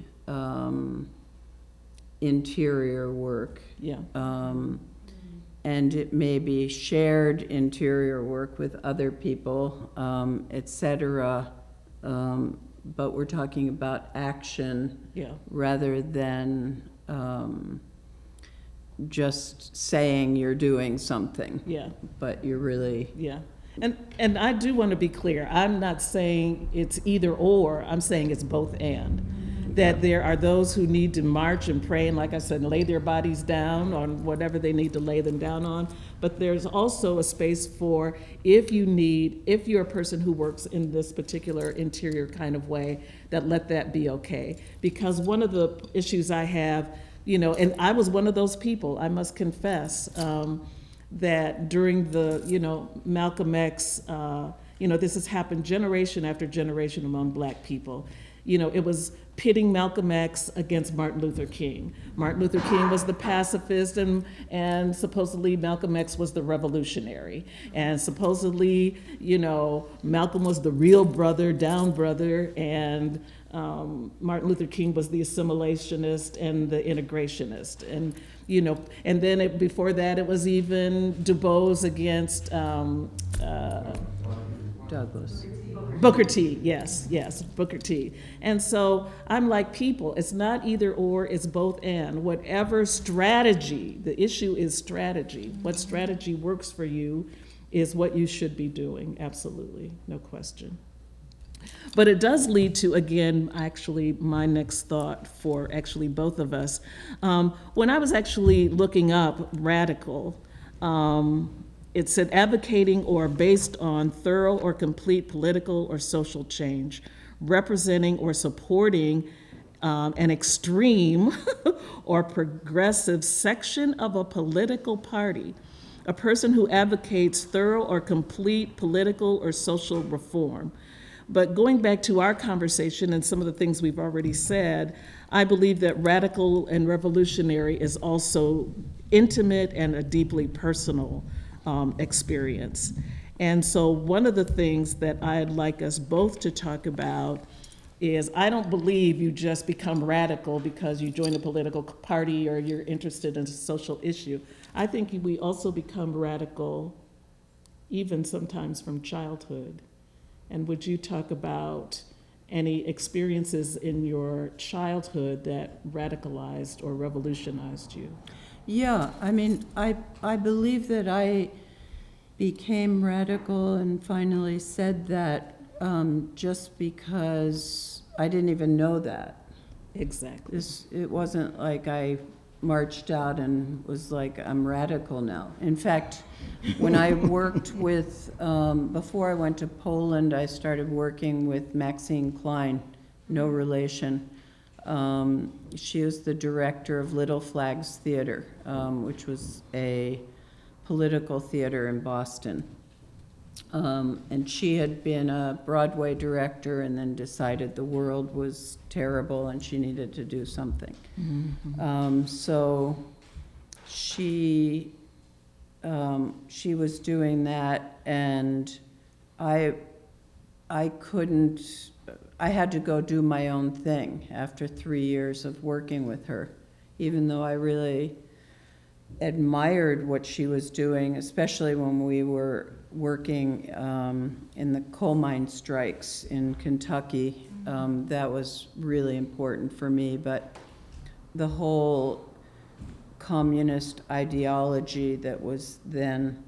interior work. Yeah. And it may be shared interior work with other people, et cetera. But we're talking about action rather than just saying you're doing something. Yeah. But you're really... Yeah. And I do want to be clear. I'm not saying it's either or. I'm saying it's both and. That there are those who need to march and pray, and like I said, lay their bodies down on whatever they need to lay them down on. But there's also a space for if you're a person who works in this particular interior kind of way, that let that be okay. Because one of the issues I have, and I was one of those people, I must confess, that during the, Malcolm X, this has happened generation after generation among Black people. It was pitting Malcolm X against Martin Luther King. Martin Luther King was the pacifist, and supposedly Malcolm X was the revolutionary. And supposedly, Malcolm was the real brother, down brother, and Martin Luther King was the assimilationist and the integrationist. And, and then before that, it was even Du Bois against Douglas. Booker T, yes, Booker T. And so I'm like, people, it's not either or, it's both and. Whatever strategy, the issue is strategy. What strategy works for you is what you should be doing, absolutely, no question. But it does lead to, again, actually my next thought for actually both of us. When I was actually looking up radical, It said advocating or based on thorough or complete political or social change, representing or supporting an extreme or progressive section of a political party, a person who advocates thorough or complete political or social reform. But going back to our conversation and some of the things we've already said, I believe that radical and revolutionary is also intimate and a deeply personal experience. And so one of the things that I'd like us both to talk about is I don't believe you just become radical because you join a political party or you're interested in a social issue. I think we also become radical even sometimes from childhood. And would you talk about any experiences in your childhood that radicalized or revolutionized you? Yeah, I mean, I believe that I became radical and finally said that just because I didn't even know that. Exactly. It wasn't like I marched out and was like, I'm radical now. In fact, when I worked with, before I went to Poland, I started working with Maxine Klein, no relation. She was the director of Little Flags Theater, which was a political theater in Boston. And she had been a Broadway director and then decided the world was terrible and she needed to do something. Mm-hmm. So she was doing that, and I had to go do my own thing after 3 years of working with her, even though I really admired what she was doing, especially when we were working in the coal mine strikes in Kentucky. That was really important for me, but the whole communist ideology that was then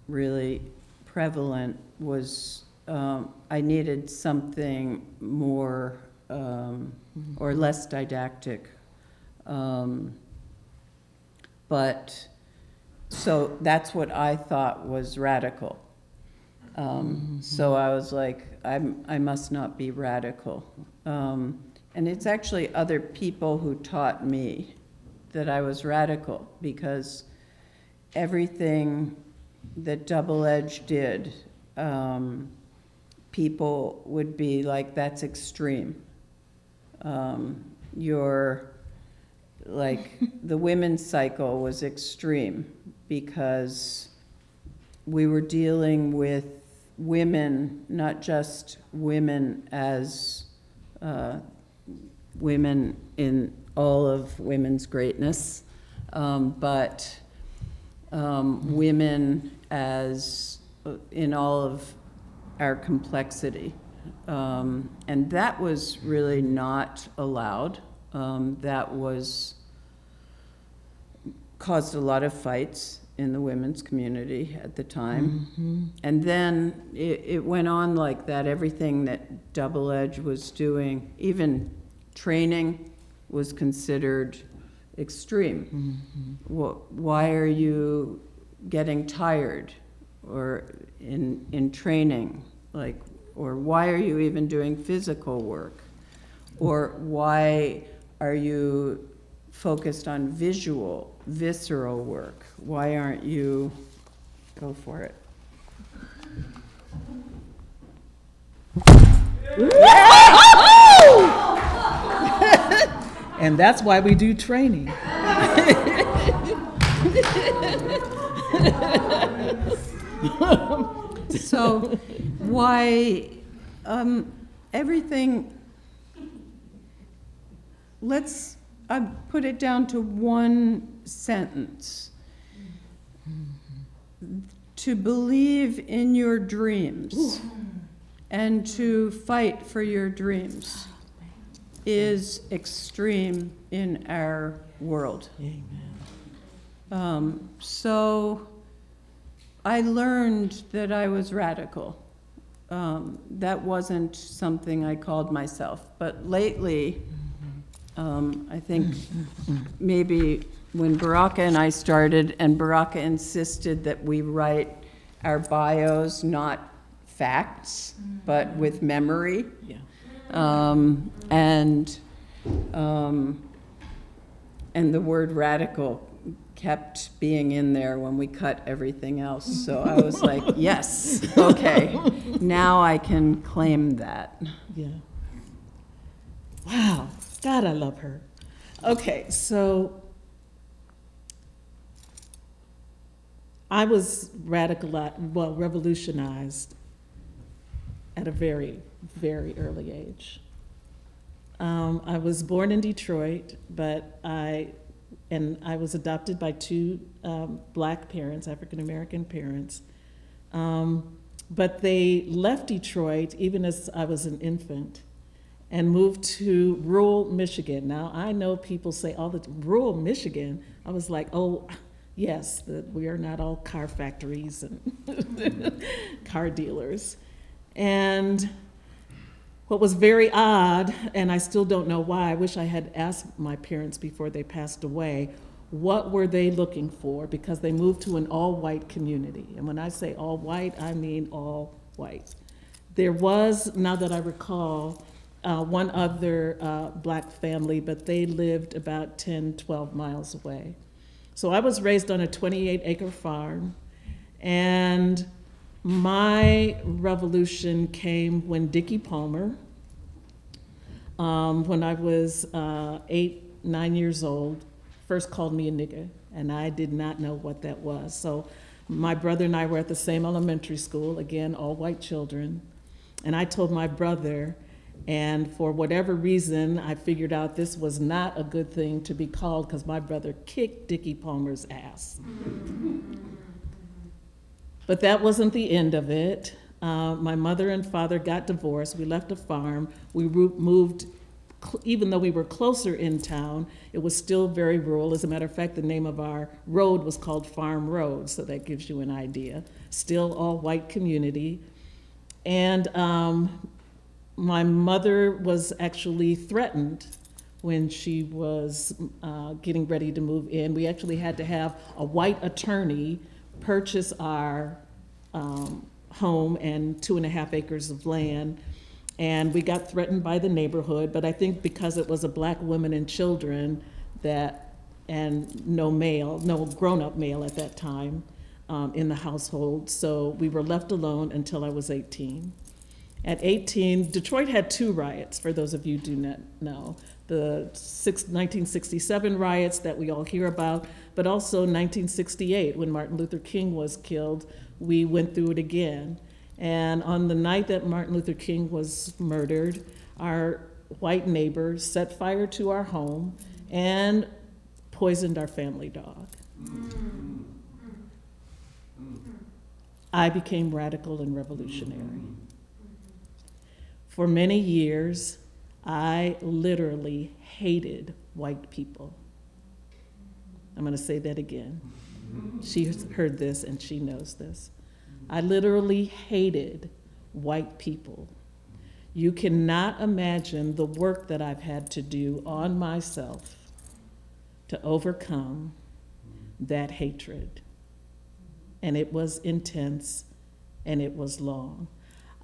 really prevalent was, I needed something more or less didactic. But so that's what I thought was radical. So I was like, I must not be radical. And it's actually other people who taught me that I was radical, because everything that Double Edge did, people would be like, that's extreme. Like the women's cycle was extreme because we were dealing with women, not just women as women in all of women's greatness, but women as in all of our complexity. And that was really not allowed. That caused a lot of fights in the women's community at the time. Mm-hmm. And then it went on like that. Everything that Double Edge was doing, even training, was considered extreme. Mm-hmm. Why are you getting tired or in training? Like, or why are you even doing physical work? Or why are you focused on visceral work? Why aren't you, go for it. And that's why we do training. So why everything, I put it down to one sentence. To believe in your dreams and to fight for your dreams is extreme in our world. Amen. So I learned that I was radical. That wasn't something I called myself, but lately I think maybe when Baraka and I started, and Baraka insisted that we write our bios, not facts, but with memory. Yeah. And the word radical kept being in there when we cut everything else. So I was like, yes, okay, now I can claim that. Yeah. Wow. God, I love her. Okay, so I was revolutionized at a very, very early age. I was born in Detroit, but I was adopted by two black parents, African-American parents. But they left Detroit even as I was an infant and moved to rural Michigan. Now, I know people say, oh, the rural Michigan. I was like, oh, yes, we are not all car factories and car dealers. And what was very odd, and I still don't know why, I wish I had asked my parents before they passed away, what were they looking for? Because they moved to an all-white community. And when I say all white, I mean all white. There was, now that I recall, one other black family, but they lived about 10, 12 miles away. So I was raised on a 28-acre farm, and my revolution came when Dickie Palmer, when I was 8, 9 years old, first called me a nigger, and I did not know what that was. So my brother and I were at the same elementary school, again, all white children, and I told my brother, and for whatever reason, I figured out this was not a good thing to be called because my brother kicked Dickie Palmer's ass. But that wasn't the end of it. My mother and father got divorced. We left a farm. We moved, even though we were closer in town, it was still very rural. As a matter of fact, the name of our road was called Farm Road, so that gives you an idea. Still all white community. And my mother was actually threatened when she was getting ready to move in. We actually had to have a white attorney purchase our home and 2.5 acres of land. And we got threatened by the neighborhood, but I think because it was a black woman and children and no grown-up male at that time in the household, so we were left alone until I was 18. At 18, Detroit had 2 riots, for those of you who do not know. The 1967 riots that we all hear about, but also 1968, when Martin Luther King was killed, we went through it again. And on the night that Martin Luther King was murdered, our white neighbor set fire to our home and poisoned our family dog. I became radical and revolutionary. For many years, I literally hated white people. I'm going to say that again. She heard this and she knows this. I literally hated white people. You cannot imagine the work that I've had to do on myself to overcome that hatred. And it was intense and it was long.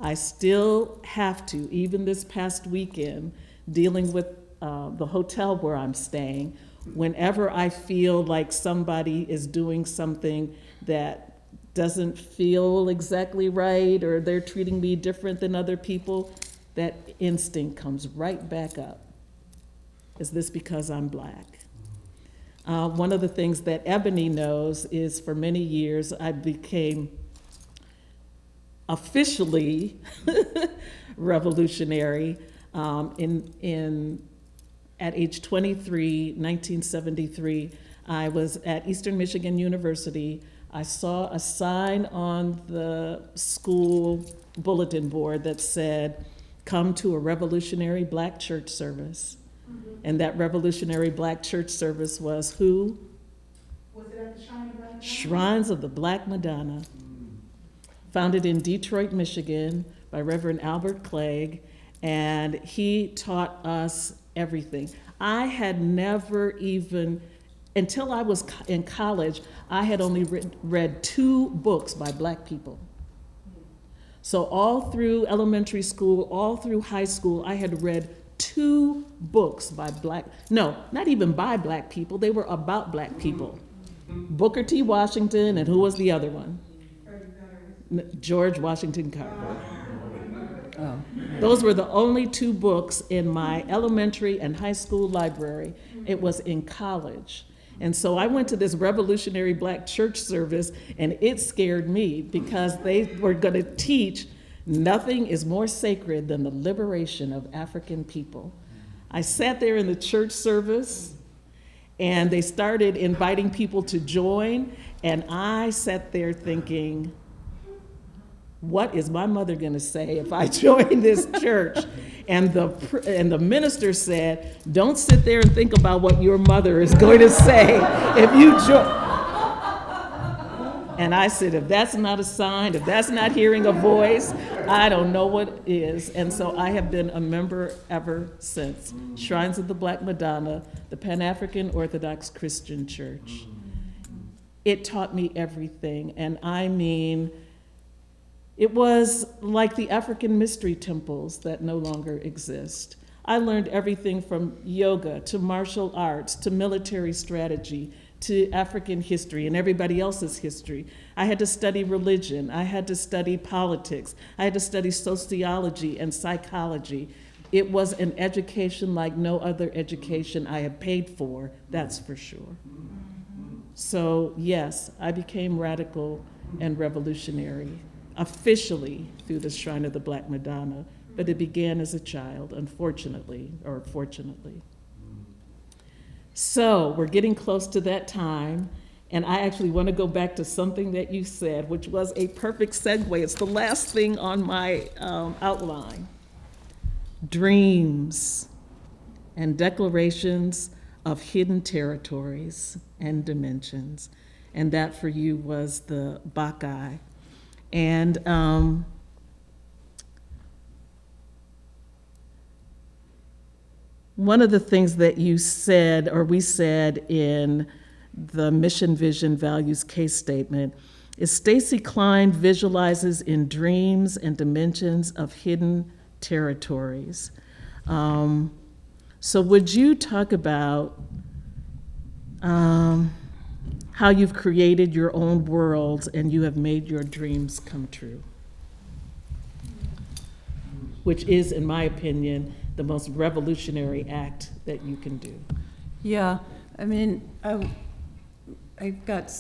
I still have to, even this past weekend, dealing with the hotel where I'm staying, whenever I feel like somebody is doing something that doesn't feel exactly right or they're treating me different than other people, that instinct comes right back up. Is this because I'm black? One of the things that Ebony knows is for many years I became officially revolutionary at age 23, 1973. I was at Eastern Michigan University. I saw a sign on the school bulletin board that said, "Come to a revolutionary black church service." And that revolutionary black church service was who? Was it at the Shrine of Black Madonna? Shrines of the Black Madonna. Founded in Detroit, Michigan by Reverend Albert Clegg, and he taught us everything. I had never even, until I was in college, I had only read 2 books by Black people. So all through elementary school, all through high school, I had read 2 books by no, not even by Black people, they were about Black people. Booker T. Washington, and who was the other one? George Washington Carver. Oh, Those were the only 2 books in my elementary and high school library. It was in college. And so I went to this revolutionary Black church service, and it scared me because they were going to teach nothing is more sacred than the liberation of African people. I sat there in the church service, and they started inviting people to join, and I sat there thinking, what is my mother going to say if I join this church? And the minister said, don't sit there and think about what your mother is going to say if you join. And I said, if that's not a sign, if that's not hearing a voice, I don't know what is. And so I have been a member ever since. Shrines of the Black Madonna, the Pan-African Orthodox Christian Church. It taught me everything, and I mean, it was like the African mystery temples that no longer exist. I learned everything from yoga to martial arts to military strategy to African history and everybody else's history. I had to study religion. I had to study politics. I had to study sociology and psychology. It was an education like no other education I have paid for, that's for sure. So yes, I became radical and revolutionary officially through the Shrine of the Black Madonna, but it began as a child, unfortunately, or fortunately. So we're getting close to that time, and I actually want to go back to something that you said, which was a perfect segue. It's the last thing on my outline. Dreams and declarations of hidden territories and dimensions. And that for you was the Bacchae. And one of the things that you said, or we said in the mission, vision, values case statement, is Stacy Klein visualizes in dreams and dimensions of hidden territories. So would you talk about how you've created your own worlds and you have made your dreams come true? Which is, in my opinion, the most revolutionary act that you can do. yeah. I mean, I've got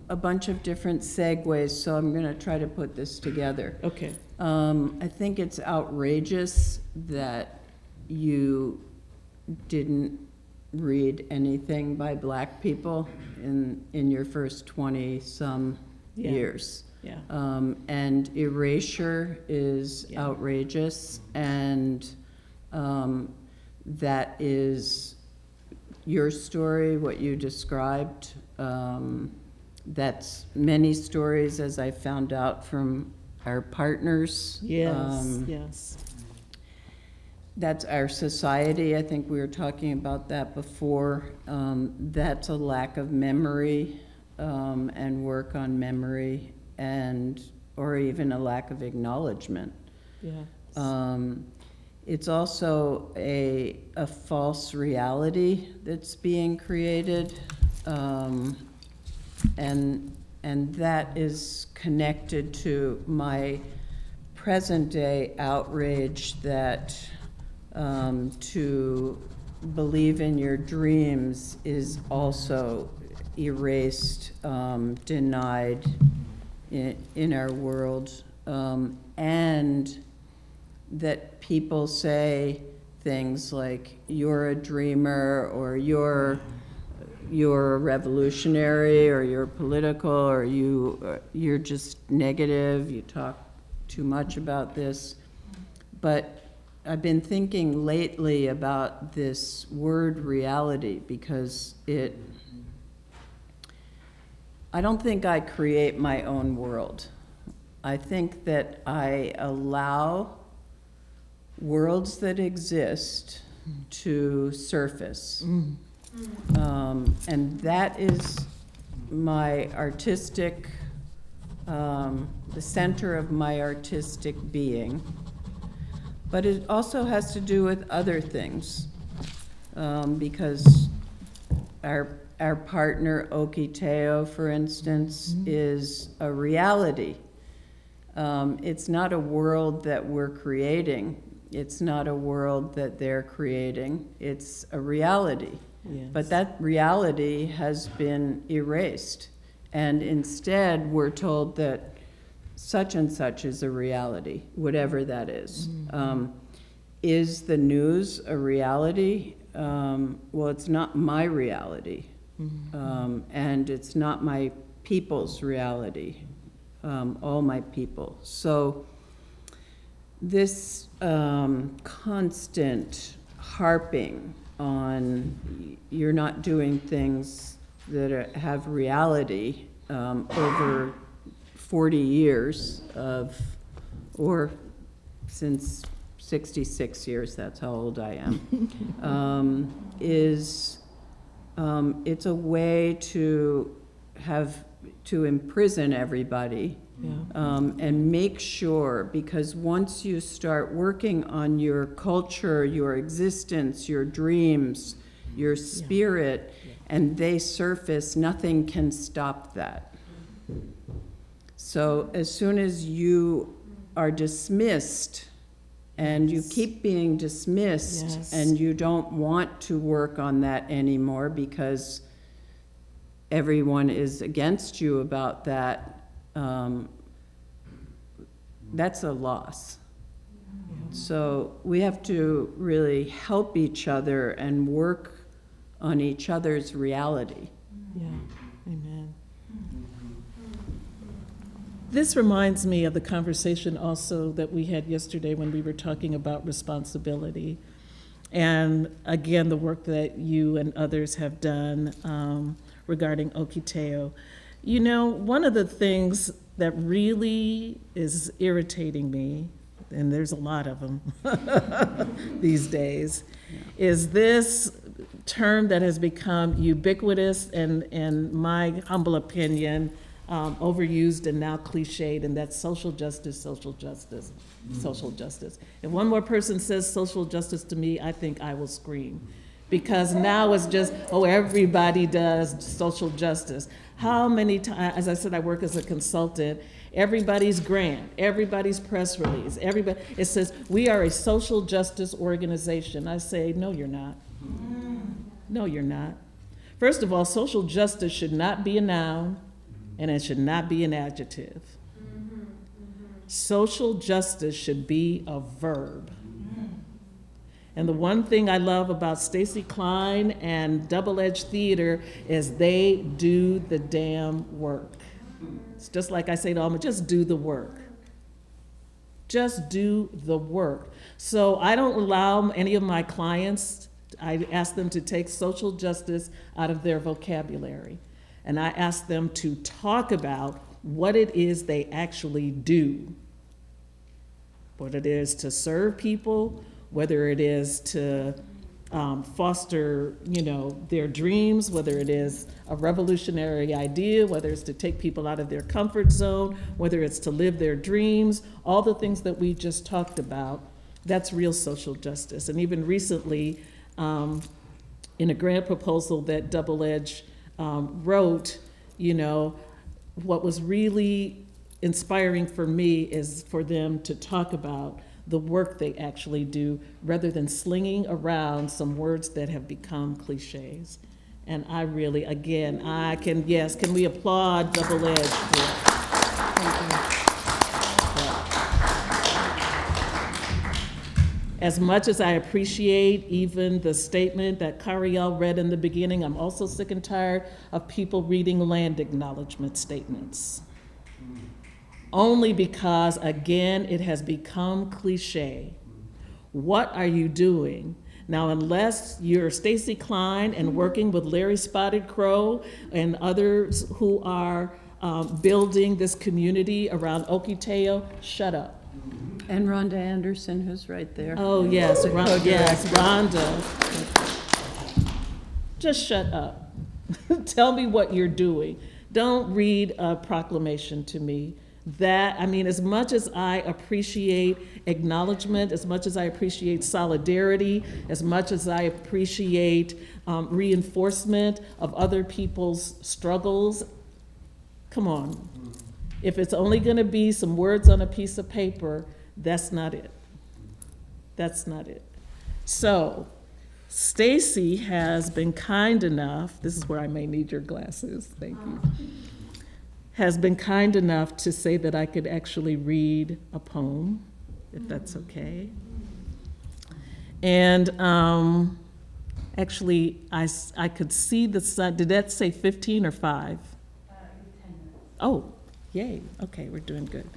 a bunch of different segues, so I'm going to try to put this together. Okay. I think it's outrageous that you didn't read anything by Black people in your first 20-some Yeah. years. Yeah. And erasure is Yeah. outrageous, and that is your story, what you described. That's many stories, as I found out from our partners. Yes, yes. That's our society. I think we were talking about that before. That's a lack of memory and work on memory, or even a lack of acknowledgement. Yes. It's also a false reality that's being created, and that is connected to my present-day outrage that to believe in your dreams is also erased, denied in our world, and that people say things like, you're a dreamer, or you're a revolutionary, or you're political, or you're just negative, you talk too much about this. But I've been thinking lately about this word reality, because I don't think I create my own world. I think that I allow worlds that exist to surface. And that is my artistic, the center of my artistic being. But it also has to do with other things, because our partner, Okiteo, for instance, is a reality. It's not a world that we're creating. It's not a world that they're creating. It's a reality. Yes. But that reality has been erased. And instead, we're told that such and such is a reality, whatever that is. Is the news a reality? Well, it's not my reality. And it's not my people's reality, all my people. So this constant harping on you're not doing things that have reality over 40 years of, or since 66 years, that's how old I am, it's a way to imprison everybody. And make sure, because once you start working on your culture, your existence, your dreams, your spirit, and they surface, nothing can stop that. So as soon as you are dismissed, and you keep being dismissed, and you don't want to work on that anymore because everyone is against you about that, that's a loss. So we have to really help each other and work on each other's reality. Yeah, amen. This reminds me of the conversation also that we had yesterday when we were talking about responsibility. And again, the work that you and others have done regarding Okiteo. You know, one of the things that really is irritating me, and there's a lot of them these days, is this term that has become ubiquitous and, in my humble opinion, overused and now cliched, and that's social justice, social justice, social justice. If one more person says social justice to me, I think I will scream. Because now it's just, oh, everybody does social justice. How many times, as I said, I work as a consultant, everybody's grant, everybody's press release, everybody, it says, we are a social justice organization. I say, no, you're not. No, you're not. First of all, social justice should not be a noun, and it should not be an adjective. Social justice should be a verb. And the one thing I love about Stacy Klein and Double Edge Theater is they do the damn work. It's just like I say to Alma, just do the work. Just do the work. So I don't allow any of my clients, I ask them to take social justice out of their vocabulary. And I ask them to talk about what it is they actually do. What it is to serve people, whether it is to foster, their dreams, whether it is a revolutionary idea, whether it's to take people out of their comfort zone, whether it's to live their dreams, all the things that we just talked about, that's real social justice. And even recently, in a grant proposal that Double Edge wrote, what was really inspiring for me is for them to talk about the work they actually do rather than slinging around some words that have become cliches. And I really, again, can we applaud Double Edge for it? As much as I appreciate even the statement that Cariel read in the beginning, I'm also sick and tired of people reading land acknowledgement statements. Only because, again, it has become cliche. What are you doing? Now, unless you're Stacy Klein and working with Larry Spotted Crow and others who are building this community around Okiteo, shut up. And Rhonda Anderson, who's right there. Oh, yes, yes, Co-director. Rhonda. Just shut up. Tell me what you're doing. Don't read a proclamation to me. As much as I appreciate acknowledgement, as much as I appreciate solidarity, as much as I appreciate reinforcement of other people's struggles, come on. If it's only gonna be some words on a piece of paper, that's not it. That's not it. So, Stacy has been kind enough, this is where I may need your glasses, thank you, has been kind enough to say that I could actually read a poem, if that's okay. And actually, I could see the sun. Did that say 15 or 5? 10 minutes. Oh, yay, okay, we're doing good.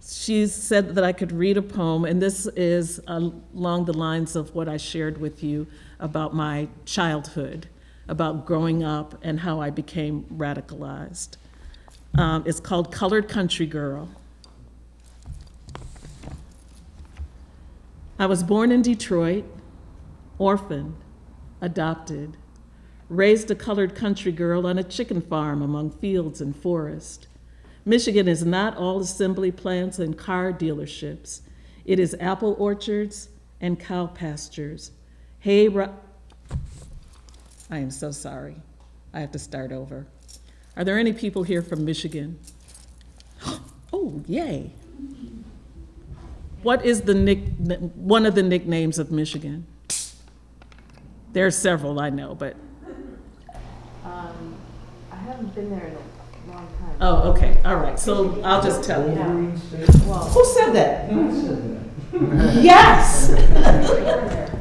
She said that I could read a poem, and this is along the lines of what I shared with you about my childhood, about growing up and how I became radicalized. It's called Colored Country Girl. I was born in Detroit, orphaned, adopted, raised a colored country girl on a chicken farm among fields and forest. Michigan is not all assembly plants and car dealerships. It is apple orchards and cow pastures. I am so sorry. I have to start over. Are there any people here from Michigan? Oh, yay. What is one of the nicknames of Michigan? There are several, I know, but. I haven't been there in a long time. Oh, okay, all right, so I'll just tell you. Wolverine State. Well, Who said that? I said that. Yes!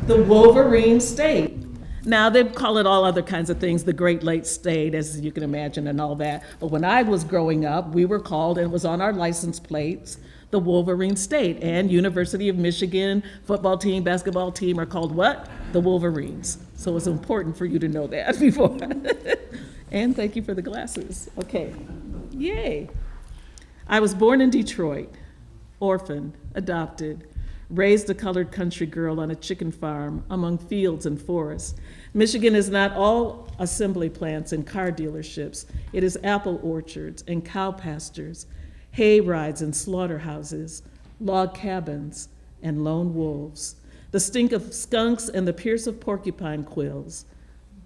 The Wolverine State. Now, they call it all other kinds of things, the Great Lakes State, as you can imagine, and all that. But when I was growing up, we were called, and it was on our license plates, the Wolverine State. And University of Michigan football team, basketball team are called what? The Wolverines. So it's important for you to know that before. And thank you for the glasses. Okay, yay. I was born in Detroit, orphaned, adopted, raised a colored country girl on a chicken farm among fields and forests. Michigan is not all assembly plants and car dealerships. It is apple orchards and cow pastures, hay rides and slaughterhouses, log cabins and lone wolves, the stink of skunks and the pierce of porcupine quills.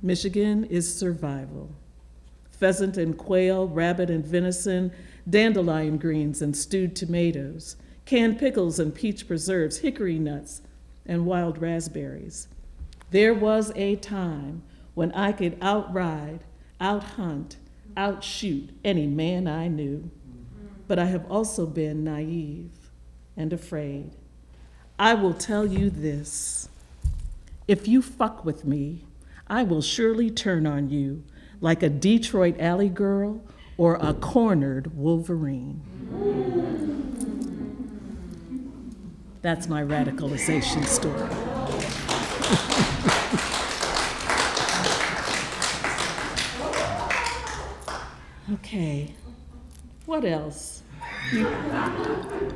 Michigan is survival. Pheasant and quail, rabbit and venison, dandelion greens and stewed tomatoes, canned pickles and peach preserves, hickory nuts, and wild raspberries. There was a time when I could outride, outhunt, outshoot any man I knew. But I have also been naive and afraid. I will tell you this. If you fuck with me, I will surely turn on you like a Detroit alley girl or a cornered Wolverine. That's my radicalization story. Okay, what else? You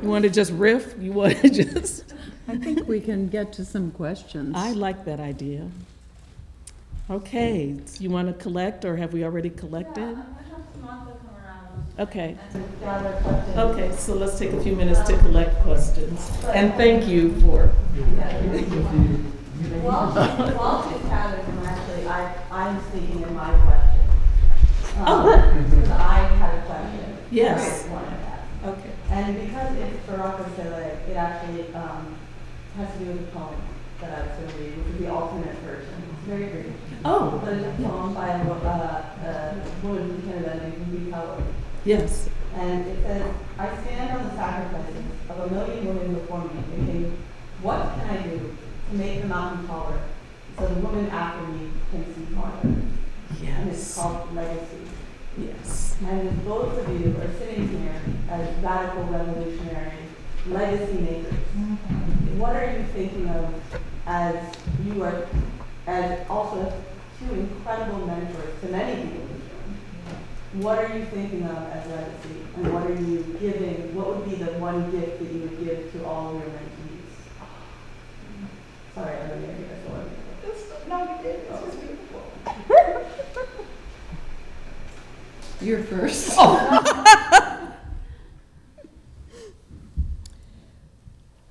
want to just riff? You want to just? I think we can get to some questions. I like that idea. Okay, so you want to collect, or have we already collected? Okay. Okay, so let's take a few minutes to collect questions. And thank you for. While she's gathering, I'm speaking in my question. Because I had a question. Yes. I wanted to ask. Okay. And because it's Baraka Sele, it actually has to do with a poem that I was going to read, which is the alternate version. It's very brief. Oh. But it's a poem by a woman from Canada named Howard. Yes. And it says, I stand on the sacrifices of a million women before me, thinking, what can I do to make the mountain taller so the woman after me can see farther? And it's Yes. called Legacy. Yes. And both of you are sitting here as radical revolutionary legacy makers. What are you thinking of as you are, as also two incredible mentors to many people in this room? what are you thinking of as legacy? And what are you giving, what would be the one gift that you would give to all of your mentees? Sorry, I don't know if you guys want to. No, you did, it's just beautiful. You're first.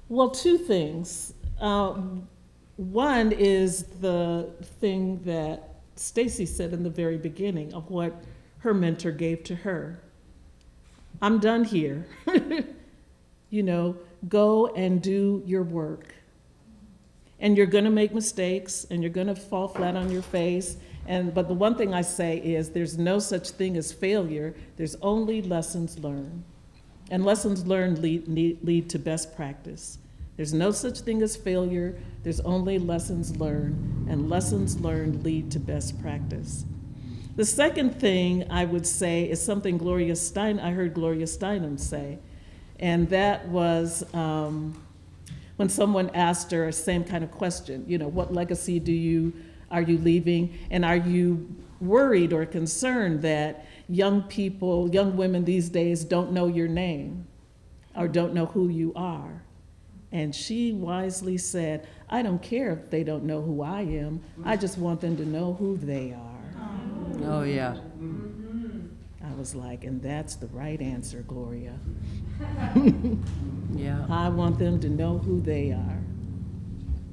Well, two things. One is the thing that Stacy said in the very beginning of what her mentor gave to her. I'm done here. You know, go and do your work. And you're going to make mistakes, and you're going to fall flat on your face. But the one thing I say is there's no such thing as failure. There's only lessons learned. And lessons learned lead to best practice. There's no such thing as failure. There's only lessons learned. And lessons learned lead to best practice. The second thing I would say is something I heard Gloria Steinem say. And that was when someone asked her the same kind of question, you know, what legacy are you leaving? And are you worried or concerned that young women these days don't know your name or don't know who you are? And she wisely said, I don't care if they don't know who I am. I just want them to know who they are. Oh, yeah. I was like, and that's the right answer, Gloria. Yeah. I want them to know who they are.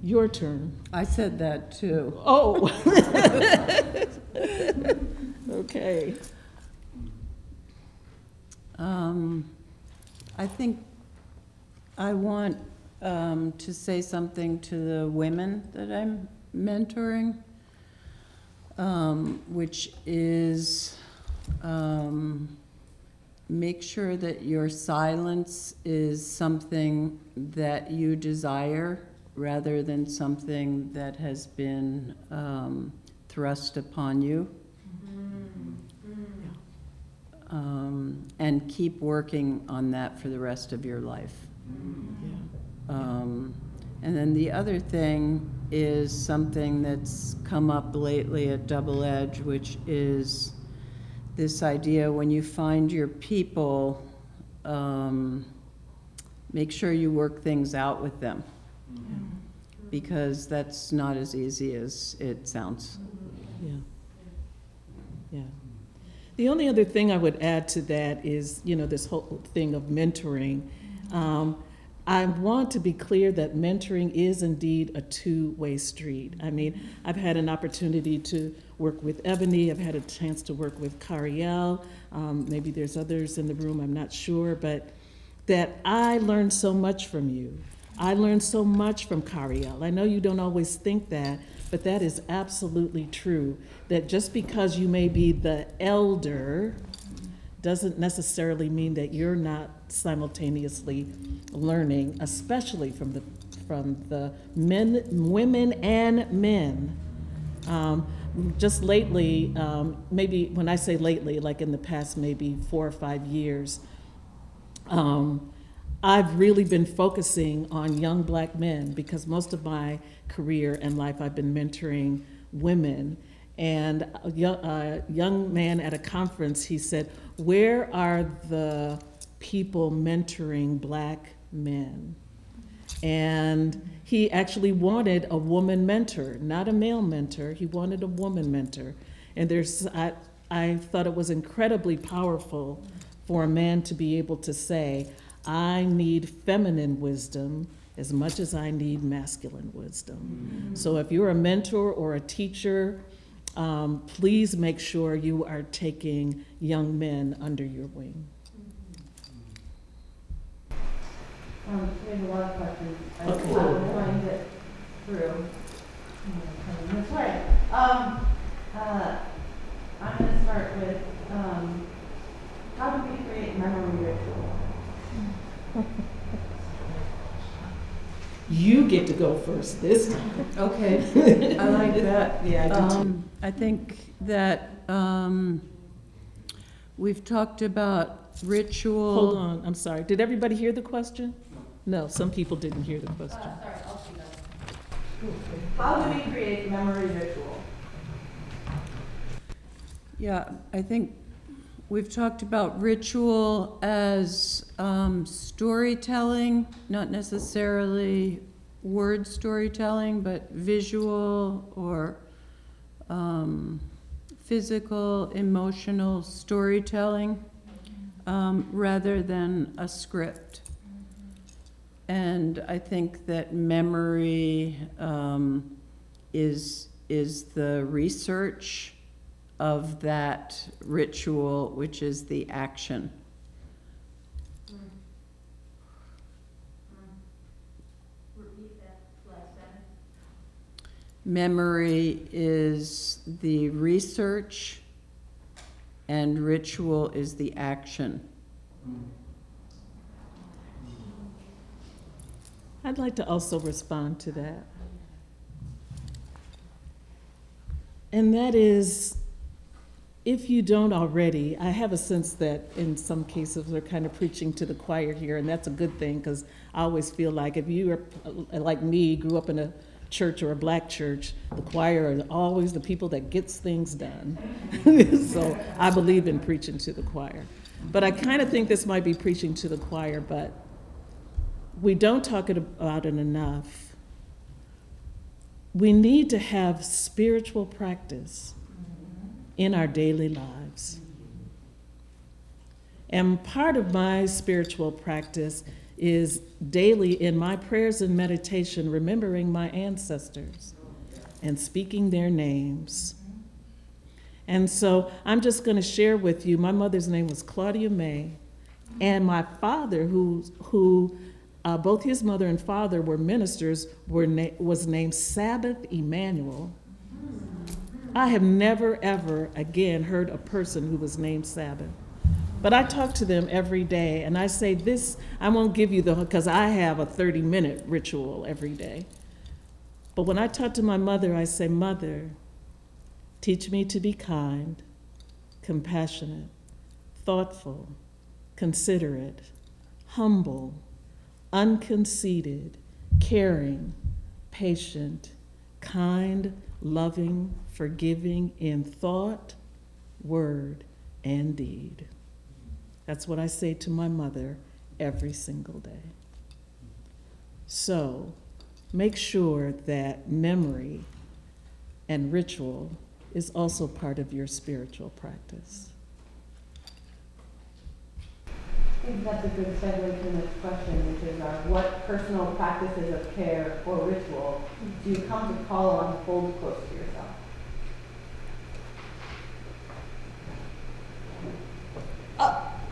Your turn. I said that too. Oh. Okay. I think I want to say something to the women that I'm mentoring, which is make sure that your silence is something that you desire rather than something that has been thrust upon you. And keep working on that for the rest of your life. And then the other thing is something that's come up lately at Double Edge, which is this idea when you find your people, make sure you work things out with them. Because that's not as easy as it sounds. Yeah. Yeah. The only other thing I would add to that is, you know, this whole thing of mentoring. I want to be clear that mentoring is indeed a two-way street. I mean, I've had an opportunity to work with Ebony. I've had a chance to work with Cariel. Maybe there's others in the room, I'm not sure, but that I learned so much from you. I learned so much from Cariel. I know you don't always think that, but that is absolutely true. That just because you may be the elder doesn't necessarily mean that you're not simultaneously learning, especially from the men, women, and men. Just lately, maybe when I say lately, like in the past maybe 4 or 5 years, I've really been focusing on young black men because most of my career and life I've been mentoring women. And a young man at a conference, he said, where are the people mentoring black men? And he actually wanted a woman mentor, not a male mentor. He wanted a woman mentor. And I thought it was incredibly powerful for a man to be able to say, I need feminine wisdom as much as I need masculine wisdom. So if you're a mentor or a teacher, please make sure you are taking young men under your wing. There's a lot of questions. Okay. I'm trying to get through. This way. I'm going to start with how do we create memory ritual? You get to go first this time. Okay, I like that. Yeah, I do too. I think that we've talked about ritual. Hold on, I'm sorry. Did everybody hear the question? No, some people didn't hear the question. Sorry, I'll see that. How do we create memory ritual? Yeah, I think We've talked about ritual as storytelling, not necessarily word storytelling, but visual or physical, emotional storytelling rather than a script. And I think that memory is the research of that ritual, which is the action. Repeat that last sentence. Memory is the research and ritual is the action. I'd like to also respond to that. And that is, if you don't already, I have a sense that in some cases we're kind of preaching to the choir here, and that's a good thing, because I always feel like if you are like me, grew up in a church or a black church, the choir are always the people that gets things done. So I believe in preaching to the choir. But I kind of think this might be preaching to the choir, but we don't talk about it enough. We need to have spiritual practice in our daily lives. And part of my spiritual practice is daily in my prayers and meditation, remembering my ancestors and speaking their names. And so I'm just going to share with you, my mother's name was Claudia May, and my father, who both his mother and father were ministers, was named Sabbath Emmanuel. I have never, ever again heard a person who was named Sabbath. But I talk to them every day, and I say this, I won't give you because I have a 30-minute ritual every day. But when I talk to my mother, I say, Mother, teach me to be kind, compassionate, thoughtful, considerate, humble, unconceited, caring, patient, kind, loving, forgiving in thought, word, and deed. That's what I say to my mother every single day. So make sure that memory and ritual is also part of your spiritual practice. I think that's a good segue to the next question, which is what personal practices of care or ritual do you come to call on to hold close to yourself?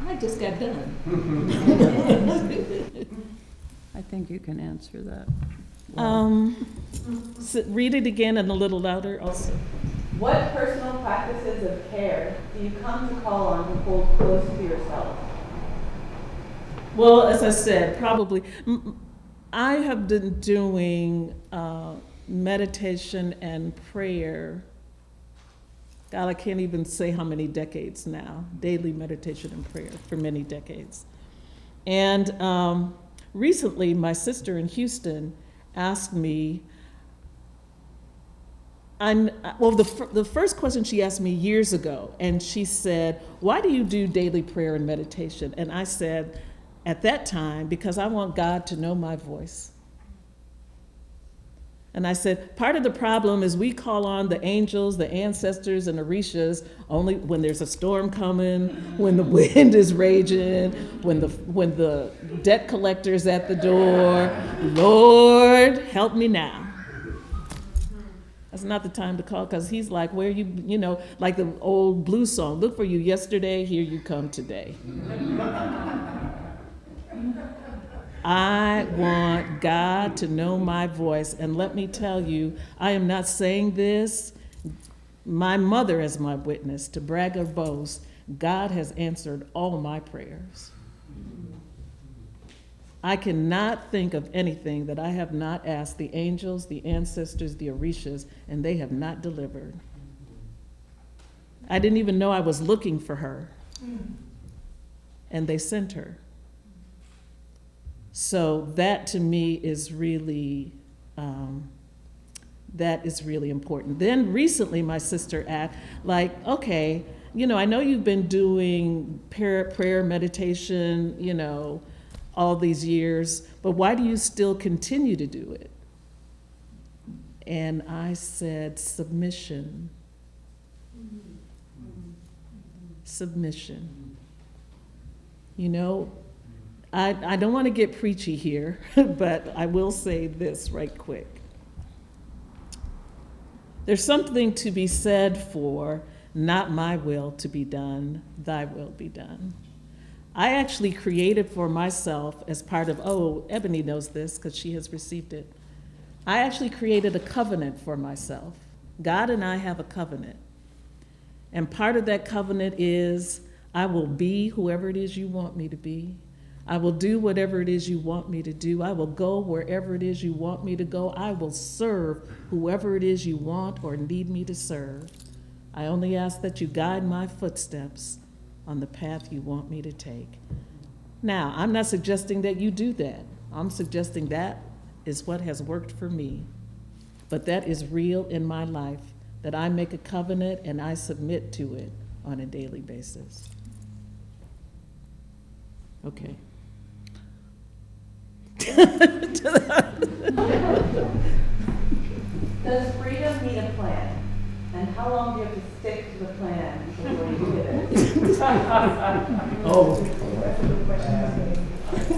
I just got done. I think you can answer that. Read it again and a little louder also. What personal practices of care do you come to call on to hold close to yourself? Well, as I said, probably, I have been doing meditation and prayer. God, I can't even say how many decades now, daily meditation and prayer for many decades. And recently, my sister in Houston asked me, the first question she asked me years ago, and she said, why do you do daily prayer and meditation? And I said, at that time, because I want God to know my voice. And I said, part of the problem is we call on the angels, the ancestors, and the orishas only when there's a storm coming, when the wind is raging, when the debt collector's at the door. Lord, help me now. That's not the time to call, because he's like, where you know, like the old blues song, look for you yesterday, here you come today. I want God to know my voice. And let me tell you, I am not saying this. My mother is my witness, to brag or boast. God has answered all my prayers. I cannot think of anything that I have not asked the angels, the ancestors, the orishas, and they have not delivered. I didn't even know I was looking for her. And they sent her. So that to me is really, important. Then recently my sister asked, okay, I know you've been doing prayer, meditation, all these years, but why do you still continue to do it? And I said, submission. Submission. I don't want to get preachy here, but I will say this right quick. There's something to be said for not my will to be done, thy will be done. I actually created for myself as part of, Ebony knows this because she has received it. I actually created a covenant for myself. God and I have a covenant. And part of that covenant is I will be whoever it is you want me to be. I will do whatever it is you want me to do. I will go wherever it is you want me to go. I will serve whoever it is you want or need me to serve. I only ask that you guide my footsteps on the path you want me to take. Now, I'm not suggesting that you do that. I'm suggesting that is what has worked for me. But that is real in my life, that I make a covenant and I submit to it on a daily basis. Okay. Does freedom need a plan? And how long do you have to stick to the plan before you get it? Oh,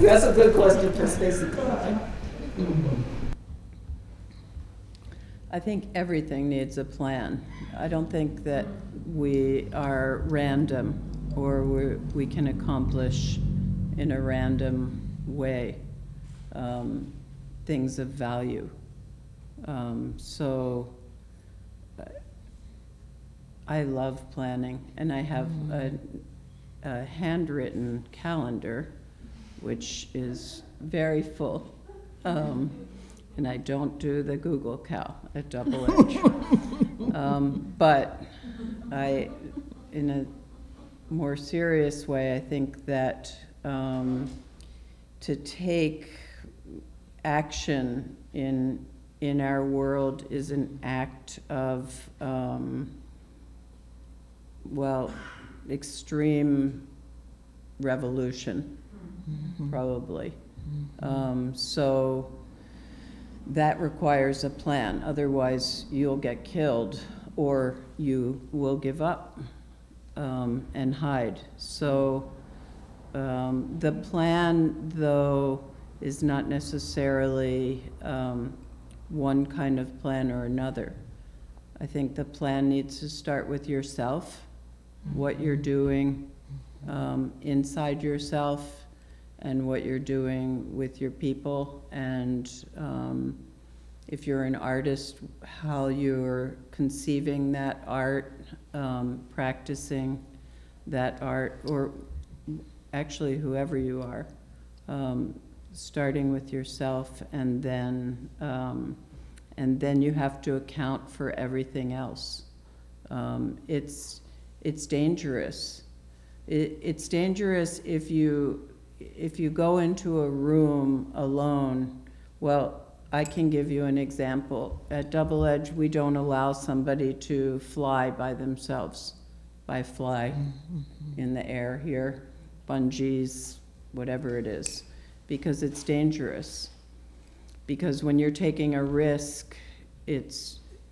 that's a good question for Stacy Klein. I think everything needs a plan. I don't think that we are random or we can accomplish in a random way things of value. So I love planning, and I have a handwritten calendar, which is very full. And I don't do the Google Cal at Double Edge. But in a more serious way, I think that to take action in our world is an act of, extreme revolution, probably. So that requires a plan. Otherwise, you'll get killed or you will give up and hide. So the plan, though, is not necessarily one kind of plan or another. I think the plan needs to start with yourself, what you're doing inside yourself, and what you're doing with your people, and if you're an artist, how you're conceiving that art, practicing that art, or actually whoever you are, starting with yourself, and then you have to account for everything else. It's dangerous. It's dangerous if you go into a room alone. Well, I can give you an example. At Double Edge, we don't allow somebody to fly by themselves, fly in the air here, bungees, whatever it is, because it's dangerous. Because when you're taking a risk,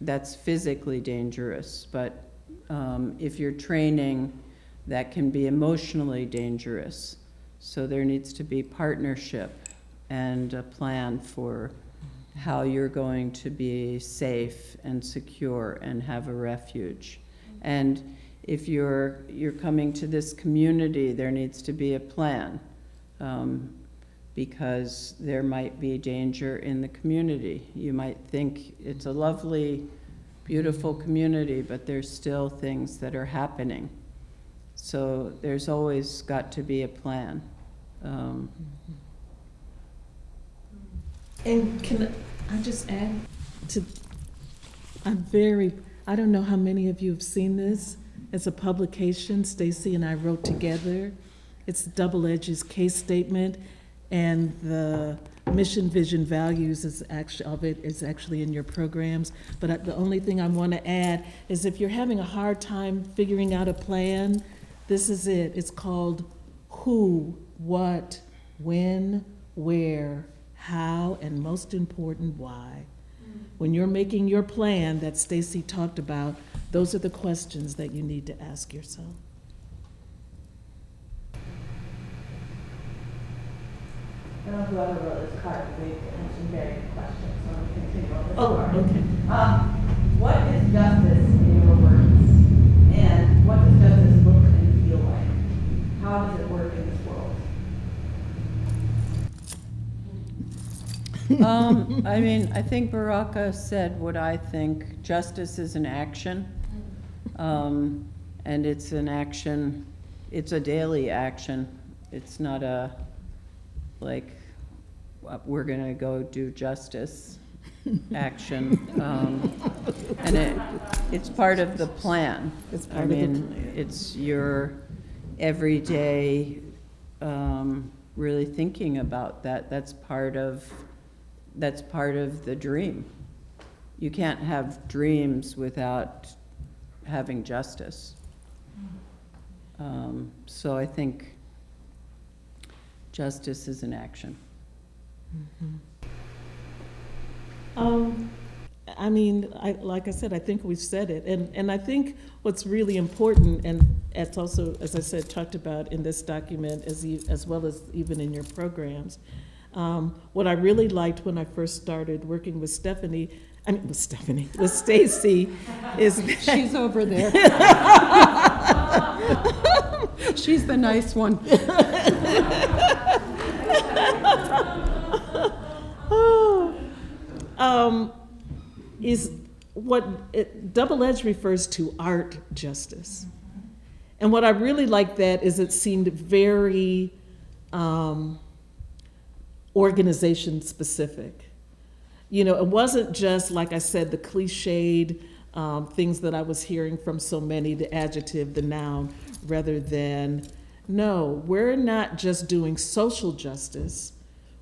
that's physically dangerous. But if you're training, that can be emotionally dangerous. So there needs to be partnership and a plan for how you're going to be safe and secure and have a refuge. And if you're coming to this community, there needs to be a plan, because there might be danger in the community. You might think it's a lovely, beautiful community, but there's still things that are happening. So there's always got to be a plan. And can I just add to, I don't know how many of you have seen this. It's a publication Stacy and I wrote together. It's Double Edge's case statement, and the mission, vision, values is actually in your programs. But the only thing I want to add is if you're having a hard time figuring out a plan, this is it. It's called who, what, when, where, how, and most important, why. When you're making your plan that Stacy talked about, those are the questions that you need to ask yourself. I don't know whoever wrote this card, but they have some very good questions, so I'm going to continue on this Oh, card. okay. What is justice in your words? And what does justice look and feel like? How does it work in this world? I mean, I think Baraka said what I think. Justice is an action. And it's an action, it's a daily action. It's not a, like, we're gonna go do justice action. And it's part of the plan. It's part of the plan. It's your everyday, really thinking about that. That's part of the dream. You can't have dreams without having justice. So I think justice is an action. I mean, like I said, I think we've said it. And I think what's really important, and it's also, as I said, talked about in this document as well as even in your programs, what I really liked when I first started working with Stacy, is that She's over there. She's the nice one. Is what Double Edge refers to art justice. And what I really like that is it seemed very organization specific. You know, it wasn't just, like I said, the cliched things that I was hearing from so many, the adjective, the noun, rather than, no, we're not just doing social justice,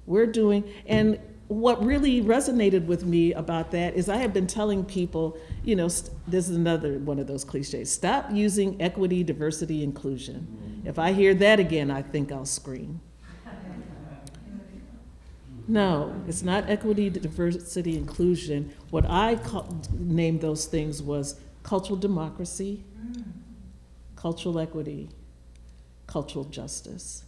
we're doing, and what really resonated with me about that is I have been telling people, you know, this is another one of those cliches, stop using equity, diversity, inclusion. If I hear that again, I think I'll scream. No, it's not equity, diversity, inclusion. What I named those things was cultural democracy, cultural equity, cultural justice.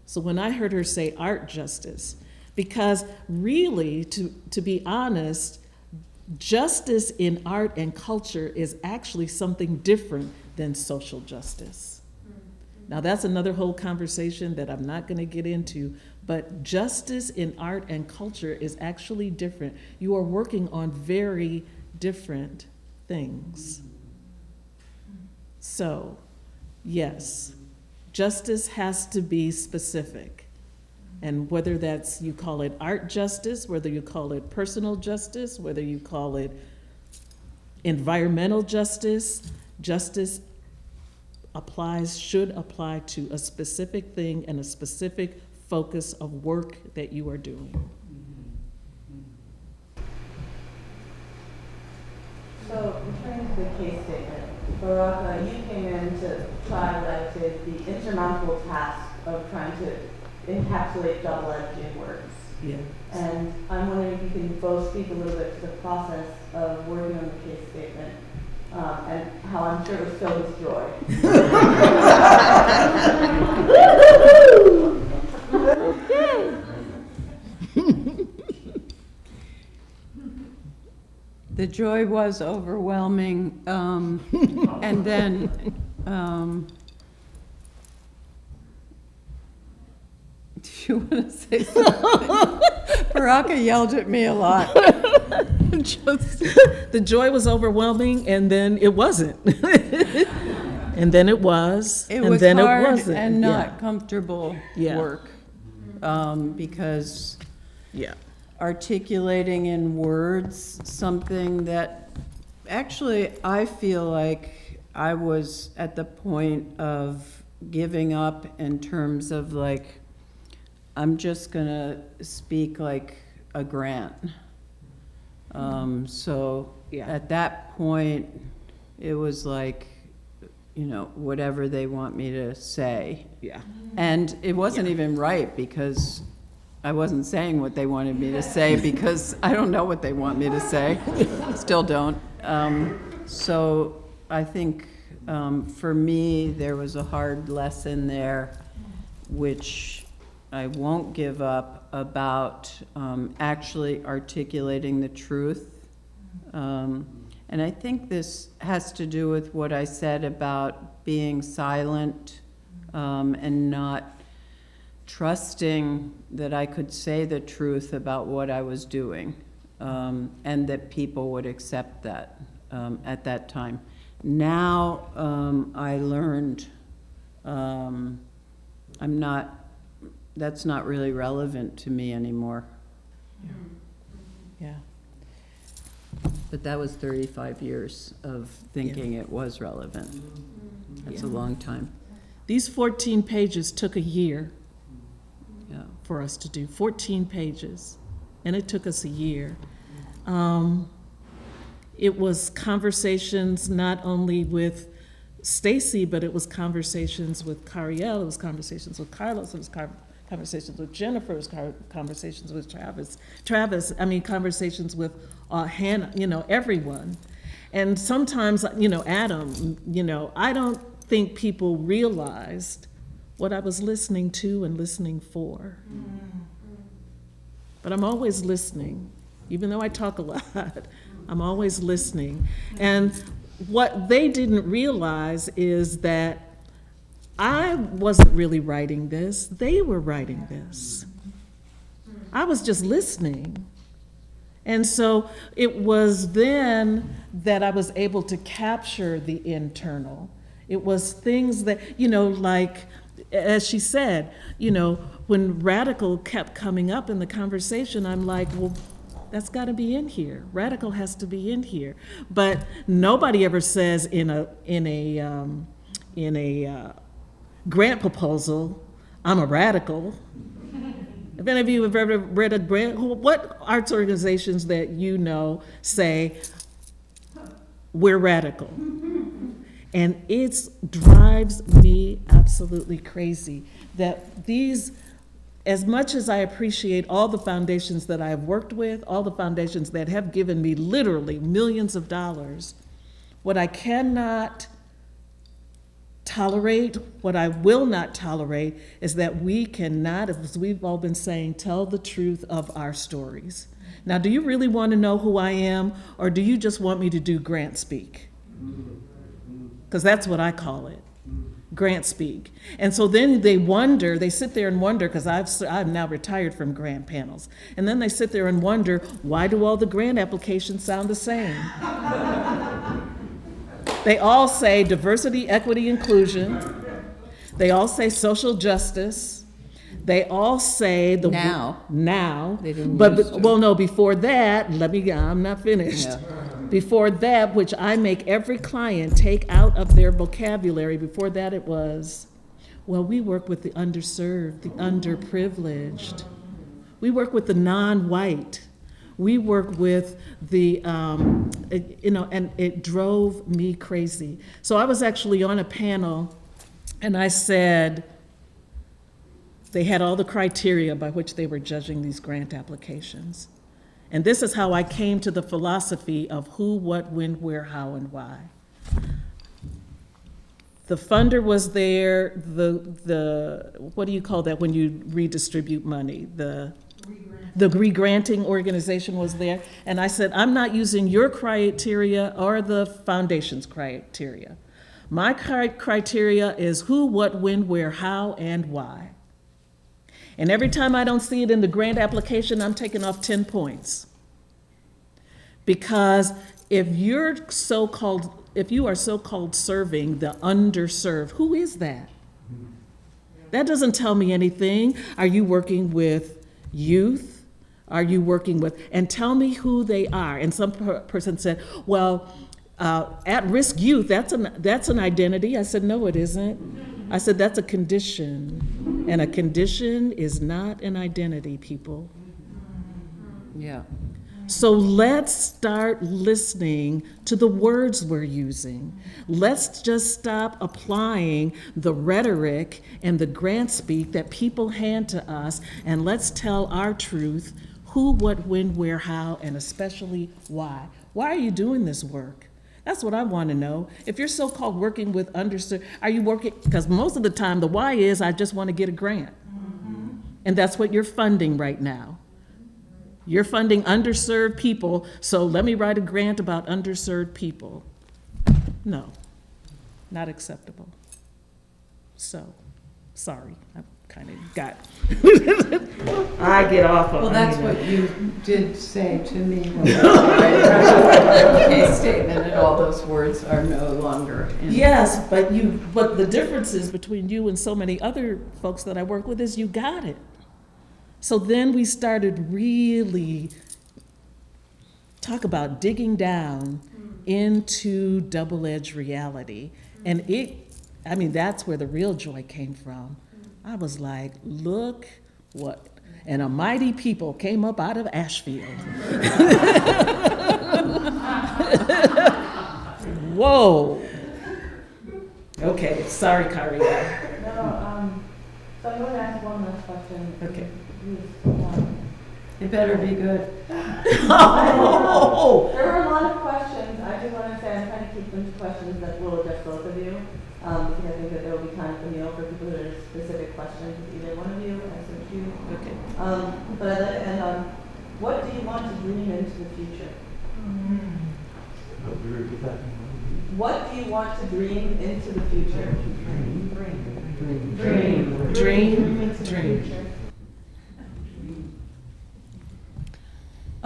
So when I heard her say art justice, because really, to be honest, justice in art and culture is actually something different than social justice. Now that's another whole conversation that I'm not going to get into, but justice in art and culture is actually different. You are working on very different things. So, yes, justice has to be specific. And whether that's, you call it art justice, whether you call it personal justice, whether you call it environmental justice, justice should apply to a specific thing and a specific focus of work that you are doing. So, returning to the case statement, Baraka, you came in to try, like, the insurmountable task of trying to encapsulate double edge in words. Yeah. And I'm wondering if you can both speak a little bit to the process of working on the case statement and how I'm sure it was filled with joy. The joy was overwhelming, and then do you want to say something? Baraka yelled at me a lot. The joy was overwhelming, and then it wasn't. And then it was, It and was then hard it wasn't. and not comfortable Yeah. work, because Yeah. articulating in words something that actually I feel like I was at the point of giving up in terms of like I'm just gonna speak like a grant. So Yeah. at that point, it was like, you know, whatever they want me to say. Yeah. And it wasn't even right, because I wasn't saying what they wanted me to say, because I don't know what they want me to say. Still don't. So I think for me, there was a hard lesson there, which I won't give up, about actually articulating the truth. And I think this has to do with what I said about being silent and not trusting that I could say the truth about what I was doing, and that people would accept that at that time. Now I learned that's not really relevant to me anymore. Yeah. But that was 35 years of thinking it was relevant. That's a long time. These 14 pages took a year Yeah. for us to do, 14 pages, and it took us a year. It was conversations not only with Stacy, but it was conversations with Cariel, it was conversations with Carlos, it was conversations with Jennifer, it was conversations with conversations with Hannah, you know, everyone. And sometimes, you know, Adam, you know, I don't think people realized what I was listening to and listening for. But I'm always listening. Even though I talk a lot, I'm always listening. And what they didn't realize is that I wasn't really writing this, they were writing this. I was just listening. And so it was then that I was able to capture the internal. It was things that, you know, like, as she said, you know, when radical kept coming up in the conversation, I'm like, well, that's got to be in here. Radical has to be in here. But nobody ever says in a grant proposal, I'm a radical. If any of you have ever read a grant, what arts organizations that you know say, we're radical? And it drives me absolutely crazy that these, as much as I appreciate all the foundations that I have worked with, all the foundations that have given me literally millions of dollars, what I cannot tolerate, what I will not tolerate, is that we cannot, as we've all been saying, tell the truth of our stories. Now, do you really want to know who I am, or do you just want me to do grant speak? Because that's what I call it, grant speak. And so then they wonder, they sit there and wonder, because I'm now retired from grant panels, and then they sit there and wonder, why do all the grant applications sound the same? They all say diversity, equity, inclusion. They all say social justice. They all say the now. They didn't But used to. well, no. Before that, I'm not finished. Yeah. Before that, which I make every client take out of their vocabulary. Before that, it was, well, we work with the underserved, the underprivileged. We work with the non-white. We work with the, you know, and it drove me crazy. So I was actually on a panel, and I said, they had all the criteria by which they were judging these grant applications. And this is how I came to the philosophy of who, what, when, where, how, and why. The funder was there, the what do you call that when you redistribute money? The re-granting organization was there, and I said, I'm not using your criteria or the foundation's criteria. My criteria is who, what, when, where, how, and why. And every time I don't see it in the grant application, I'm taking off 10 points. Because if you are so-called serving the underserved, who is that? That doesn't tell me anything. Are you working with youth? Are you working with, and tell me who they are. And some person said, well, at-risk youth, that's an identity. I said, no, it isn't. I said, that's a condition, and a condition is not an identity, people. Yeah. So let's start listening to the words we're using. Let's just stop applying the rhetoric and the grant speak that people hand to us, and let's tell our truth: who, what, when, where, how, and especially why. Why are you doing this work? That's what I want to know. If you're so-called working with underserved, are you working, because most of the time the why is, I just want to get a grant. And that's what you're funding right now. You're funding underserved people, so let me write a grant about underserved people. No, not acceptable. So, sorry, I kind of got, I get off on. Well, that's what you did say to me when we were case statement, and all those words are no longer in. Yes, but the difference is between you and so many other folks that I work with is you got it. So then we started really talk about digging down into double-edged reality. And that's where the real joy came from. I was like, look what, and a mighty people came up out of Ashfield. Whoa. Okay, sorry, Karia. No, so I'm going to ask one last question. Okay. It better be good. Oh. There were a lot of questions. I just want to say I'm trying to keep them to questions that will address both of you. Because I think that there will be time at the meal for people who have specific questions with either one of you. I sent you. Okay. But I'd like to end on, what do you want to dream into the future? What do you want to dream into the future? Dream.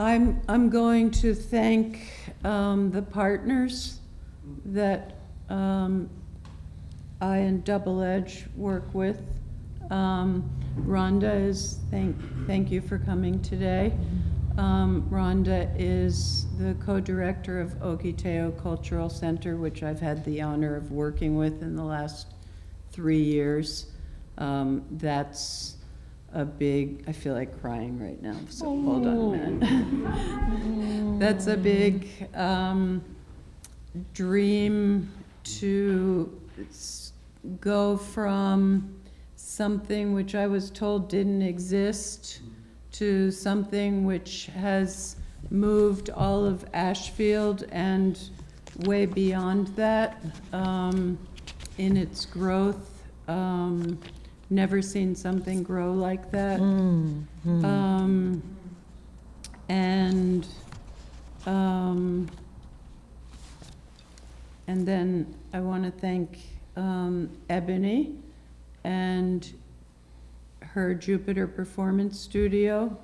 I'm going to thank the partners that I and Double Edge work with. Rhonda is, thank you for coming today. Rhonda is the co-director of Okiteo Cultural Center, which I've had the honor of working with in the last 3 years. That's a big, I feel like crying right now, so hold on a minute. That's a big dream to go from something which I was told didn't exist to something which has moved all of Ashfield and way beyond that in its growth. Never seen something grow like that. And then I want to thank Ebony and her Jupiter Performance Studio,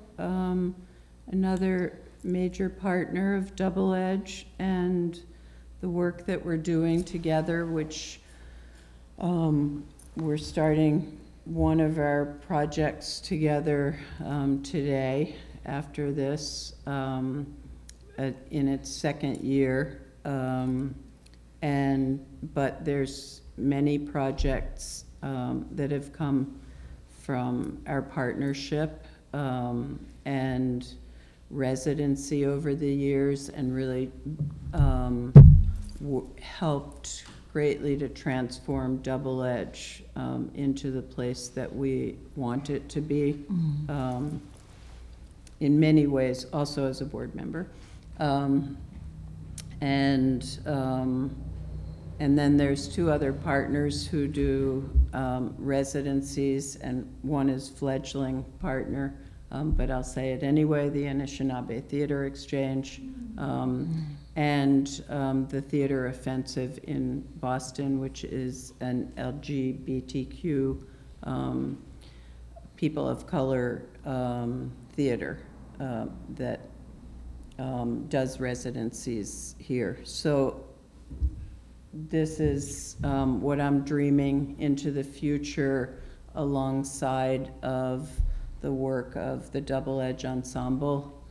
another major partner of Double Edge, and the work that we're doing together, which we're starting one of our projects together today after this in its second year. But there's many projects that have come from our partnership and residency over the years, and really helped greatly to transform Double Edge into the place that we want it to be, in many ways, also as a board member. And then there's two other partners who do residencies, and one is fledgling partner, but I'll say it anyway, the Anishinaabe Theater Exchange, and the Theater Offensive in Boston, which is an LGBTQ people of color theater that does residencies here. So this is what I'm dreaming into the future, alongside of the work of the Double Edge Ensemble,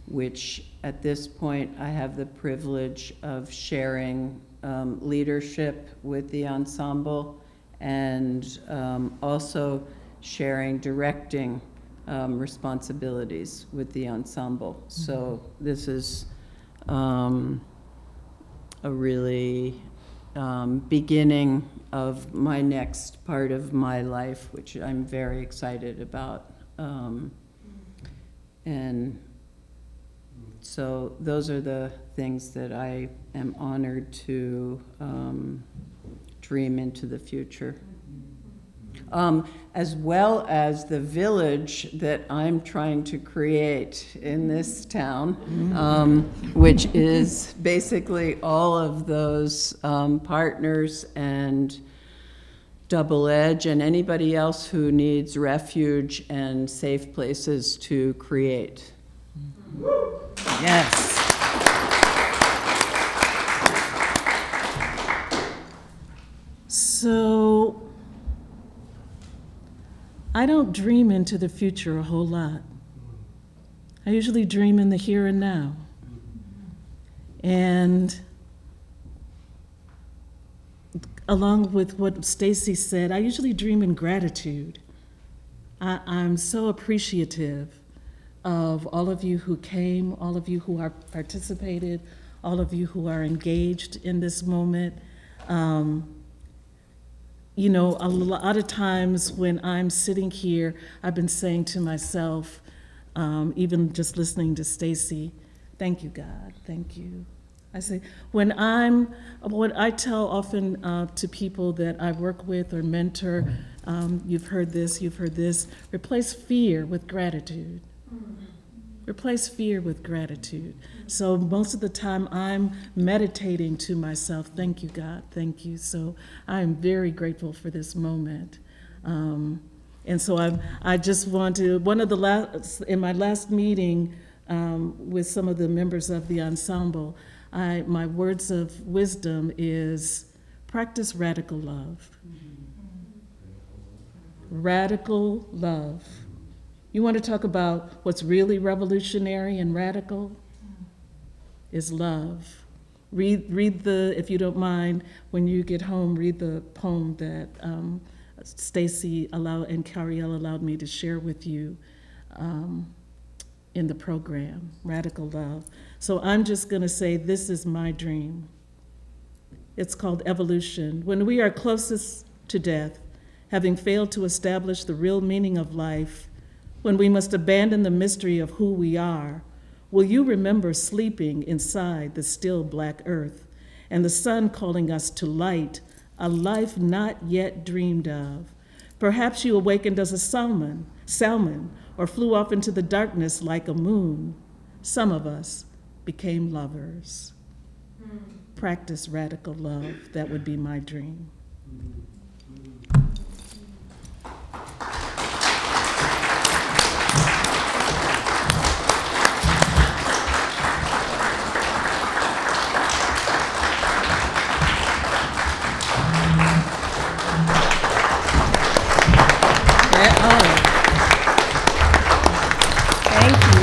which at this point I have the privilege of sharing leadership with the ensemble, and also sharing directing responsibilities with the ensemble. So this is a really beginning of my next part of my life, which I'm very excited about. And so those are the things that I am honored to dream into the future. As well as the village that I'm trying to create in this town, which is basically all of those partners and Double Edge and anybody else who needs refuge and safe places to create. Yes. So, I don't dream into the future a whole lot. I usually dream in the here and now. And along with what Stacy said, I usually dream in gratitude. I'm so appreciative of all of you who came, all of you who are participated, all of you who are engaged in this moment. You know, a lot of times when I'm sitting here, I've been saying to myself, even just listening to Stacy, thank you, God, thank you. I say, what I tell often to people that I work with or mentor, you've heard this, replace fear with gratitude. Replace fear with gratitude. So most of the time I'm meditating to myself, thank you, God, thank you. So I'm very grateful for this moment. And so I just want to, in my last meeting with some of the members of the ensemble, my words of wisdom is practice radical love. Radical love. You want to talk about what's really revolutionary and radical? Is love. Read if you don't mind, when you get home, read the poem that Stacy and Cariel allowed me to share with you in the program, Radical Love. So I'm just going to say this is my dream. It's called evolution. When we are closest to death, having failed to establish the real meaning of life, when we must abandon the mystery of who we are, will you remember sleeping inside the still black earth and the sun calling us to light, a life not yet dreamed of? Perhaps you awakened as a salmon, or flew off into the darkness like a moon. Some of us became lovers. Practice radical love. That would be my dream. Thank you.